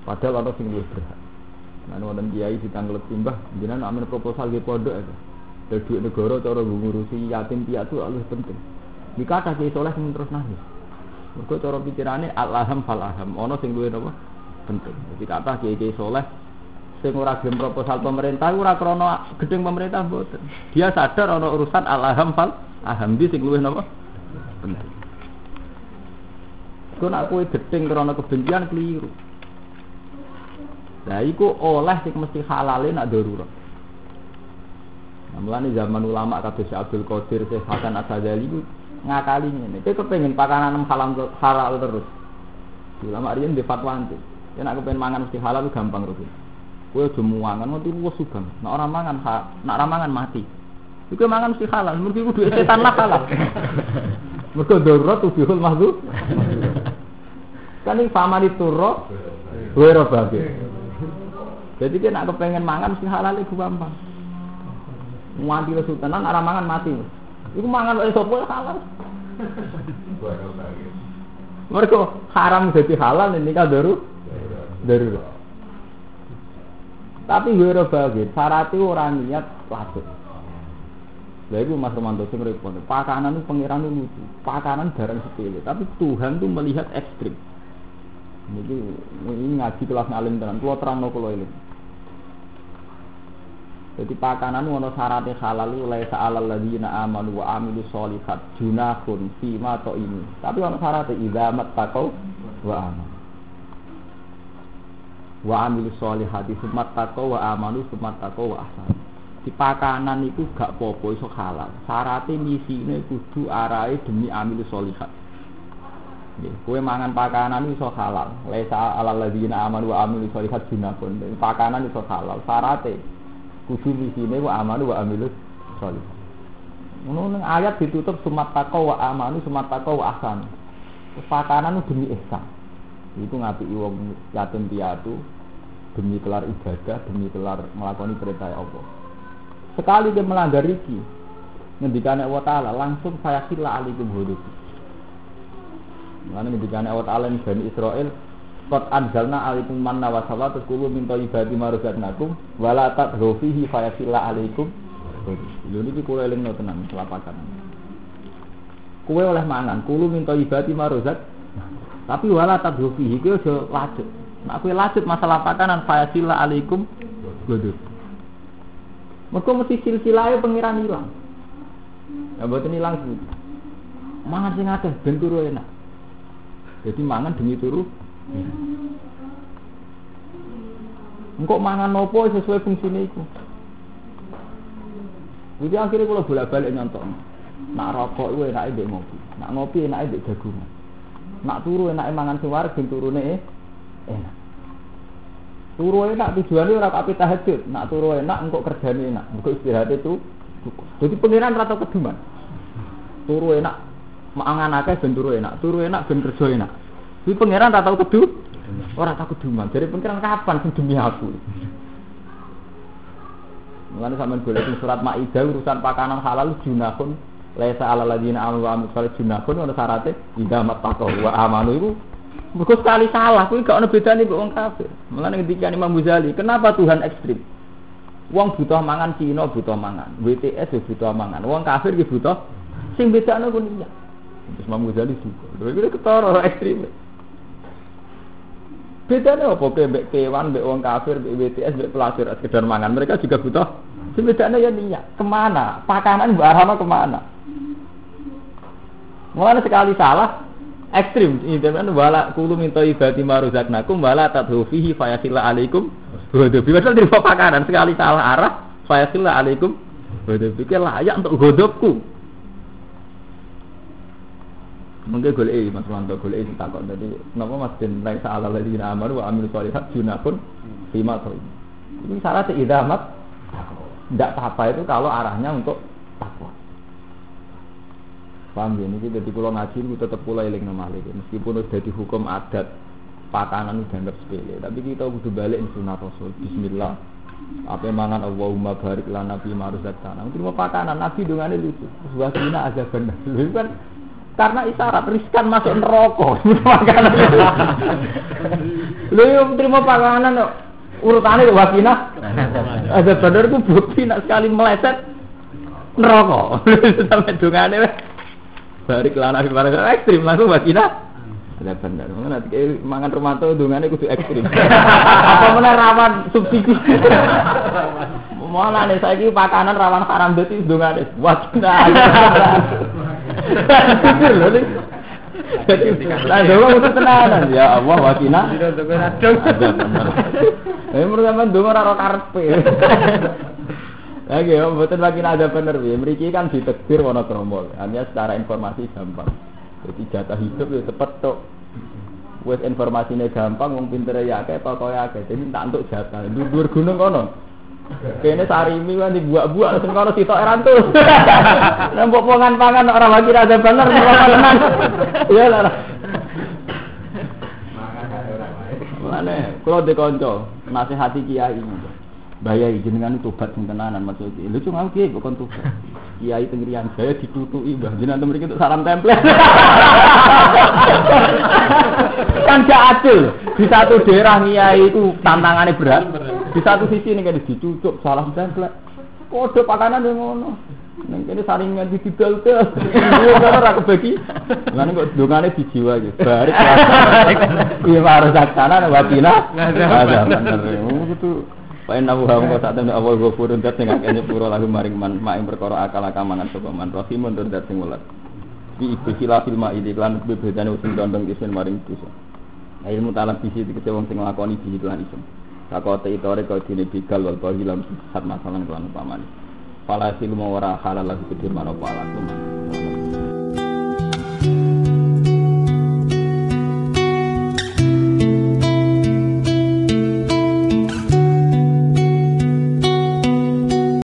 Padahal ana sing luwih berhak. Nek wonten kiai ditanglet timbah, jenengan amen proposal nggih pondok ae. Dari duit negara cara ngurusi yatim piatu luwih penting. Nikah ta kiai saleh sing terus nangis. Mergo cara pikirane al-aham fal-aham, ana sing luwih napa? Penting. Jadi kata kiai saleh sing ora gelem proposal pemerintah ora krana gedeng pemerintah mboten. Dia sadar ana urusan al-aham fal-aham di sing luwih napa? Bener. Kok nak kowe gedeng krana kebencian keliru. Lah iku oleh sing mesti halale nak darurat. Mulane zaman ulama kados Abdul Qadir, Syekh Hasan Asy-Syadzali iku ngakali ngene. Kowe kepengin pakanan halal terus. Ulama riyen di fatwa anti. Nek kepengin mangan mesti halal gampang terus. Kowe aja muangan ngerti wis sugeng. Nek ora mangan mati. Iku mangan mesti halal, mergo iku duwe setan lah halal. Mergo darurat ubihul mahdzur. Kan iki famani turro wero bagi. Jadi dia nak kepengen mangan mesti halal iku gampang. Muanti lesu tenan ora mangan mati. Iku mangan wae sapa halal. Mergo haram dadi halal ini kan darurat. Tapi wero bagi syarat ora niat wajib. Lha iku Mas Romanto sing repot. Pakanan itu pangeran lucu. Pakanan barang sepele, tapi Tuhan tuh melihat ekstrim. Ini ngaji kelas ngalim tenan. Kulo terangno kulo ini. Jadi pakanan ono syaratnya halal oleh sa'alal ladzina amanu wa amilus sholihat junahun fima to ini. Tapi ono syaratnya idza mattaqau wa amanu. Wa amilus sholihati sumat taqau wa amanu sumat taqau wa ahsan. Di pakanan itu gak popo iso halal. Syaratnya misine kudu arahe demi amilus sholihat. Nggih, kowe mangan pakanan iso halal. Laisa alal ladzina amanu wa amilus sholihat junahun. Pakanan iso halal. Syaratnya kudu misine wa amanu wa amilus sholihat. Ngono ning ayat ditutup sumat taqau wa amanu sumat taqau wa ahsan. Pakanan itu demi ihsan. Itu ngapiki wong yatim piatu demi kelar ibadah, demi kelar melakoni perintah Allah. Sekali dia melanggar iki ngendikane Allah Taala langsung saya sila alikum hudud. Lan ngendikane Allah Taala ing Bani Israil qad anzalna alaikum manna wa salwa taqulu min thayyibati ma razaqnakum wa la tadhu fihi fa yasila alaikum hudud. Lho niki kula elingno tenan selapakan. Kowe oleh mangan kulo min thayyibati ma razaq. Tapi wala tadhu fihi kowe aja lanjut. Nek kowe lanjut masalah pakanan fa yasila alaikum hudud. Mereka mesti silsilahnya pengiran hilang. Ya buatin hilang sih. Mangan sing akeh ben turu enak. Jadi mangan demi turu. Engkau mangan nopo sesuai fungsine iku. Jadi akhirnya kalau bolak-balik nyontok. Nak rokok itu enaknya ndek ngopi. Nak ngopi enaknya ndek jagungan. Nak turu enaknya mangan sing wareg ben turune enak. Turu enak tujuannya ora kabeh tahajud. Nak turu enak engkau kerjane enak. Engkau istirahat itu cukup. Jadi pengiran rata keduman. Turu enak mangan akeh ben turu enak. Turu enak ben kerja enak. Jadi pengiran rata kedu ora tak keduman. Jadi pengiran kapan sing demi aku? Mulane sampean golek surat Maidah urusan pakanan halal junahun laisa alal ladina amanu wa amilus solihati junahun ana syaraté idza mattaqu wa amanu iku mergo sekali salah kuwi gak ono bedane kok wong kafir. Mulane ngendikane Imam Ghazali, kenapa Tuhan ekstrim? Wong butuh mangan Cina butuh mangan, WTS butuh mangan, wong kafir ki butuh sing bedane ku niat. Terus Imam Ghazali juga. Lha ketara ekstrim. Bedanya apa mbek kewan, mbek wong kafir, mbek WTS, mbek pelasir sekedar mangan. Mereka juga butuh. Bedanya ya niat. Kemana? Pakanan mbak arahnya kemana? Mulanya sekali salah ekstrim. Ini wala kulu min thayyibati ma razaqnakum wala tadhu fihi fayasilla alaikum. Bodoh. Biasa terima pakanan sekali salah arah fayasilla alaikum. Bodoh. Pikir layak untuk godopku. Mungkin golek Mas Wanto golek takon tadi napa Mas den lain salah ladina amanu wa amilus solihat junahun bima tawi. Ini syarat idamat tidak apa itu kalau arahnya untuk takwa. Paham ya niki dadi kula ngaji niku tetep kula eling malih meskipun udah dihukum adat pakanan dianggap sepele tapi kita kudu balik sunah Rasul bismillah. Apa mangan Allahumma barik lana fi ma razaqtana. Terima pakanan Nabi dongane lucu. Wasina azaban. Lha kan karena isyarat riskan masuk neraka makanan. Lho yo terima panganan kok urutane kok wakina. Ada bener ku bukti nak sekali meleset neraka. Sampai dongane barik lana fi barang ekstrim langsung wakina. Ada bener. Nanti mangan romanto dongane kudu ekstrim. Apa meneh rawan subsidi. Mulane saiki pakanan rawan haram dadi dongane wakina. Lah dewa mesti tenanan ya Allah wakina. Menurut sampean donga ora karepe. Lagi ya mboten wakina ada bener piye. Mriki kan ditekdir ana kromo. Hanya secara informasi gampang. Jadi jatah hidup ya cepet tok. Wis informasine gampang wong pintere ya akeh pokoke akeh. Jadi tak entuk jatah. Dhuwur gunung kono. Kene sarimi kan dibuak-buak sing kono sitok erantul. Nembok pangan-pangan ora lagi ada bener tenan. Iya lah. Mane kula de kanca nasihati kiai. Bayai jenengan tobat sing tenanan maksudnya. Lho cung aku kiai kok kon tobat. Kiai tengrian saya ditutuki Mbah jenengan mriki untuk salam template. Kan gak adil. Di satu daerah kiai itu tantangannya berat. Di satu sisi nih kan dicucuk salah template. Kode pakanan yang ngono. Neng kene saringan dididal-dal. Yo ora kebagi. Lan kok dongane dijiwa iki. Barik. Iya harus saksana wakina. Ada bener. Itu Pain Abu Hamka sak temne awal ghafurun dat sing akeh nyepuro lagu maring man mak perkara akal-akal mangan sapa man rahimun tur dat sing welas. Bi ibtila fil ma'id lan bebedane sing dondong isin maring dosa. Ilmu talab bisi dikece wong sing nglakoni bisi lan isin. Sakote itore kau dene bigal wal bahilam sat masalan kelan paman. Fala silmu ora halal lagi kedir manapa ala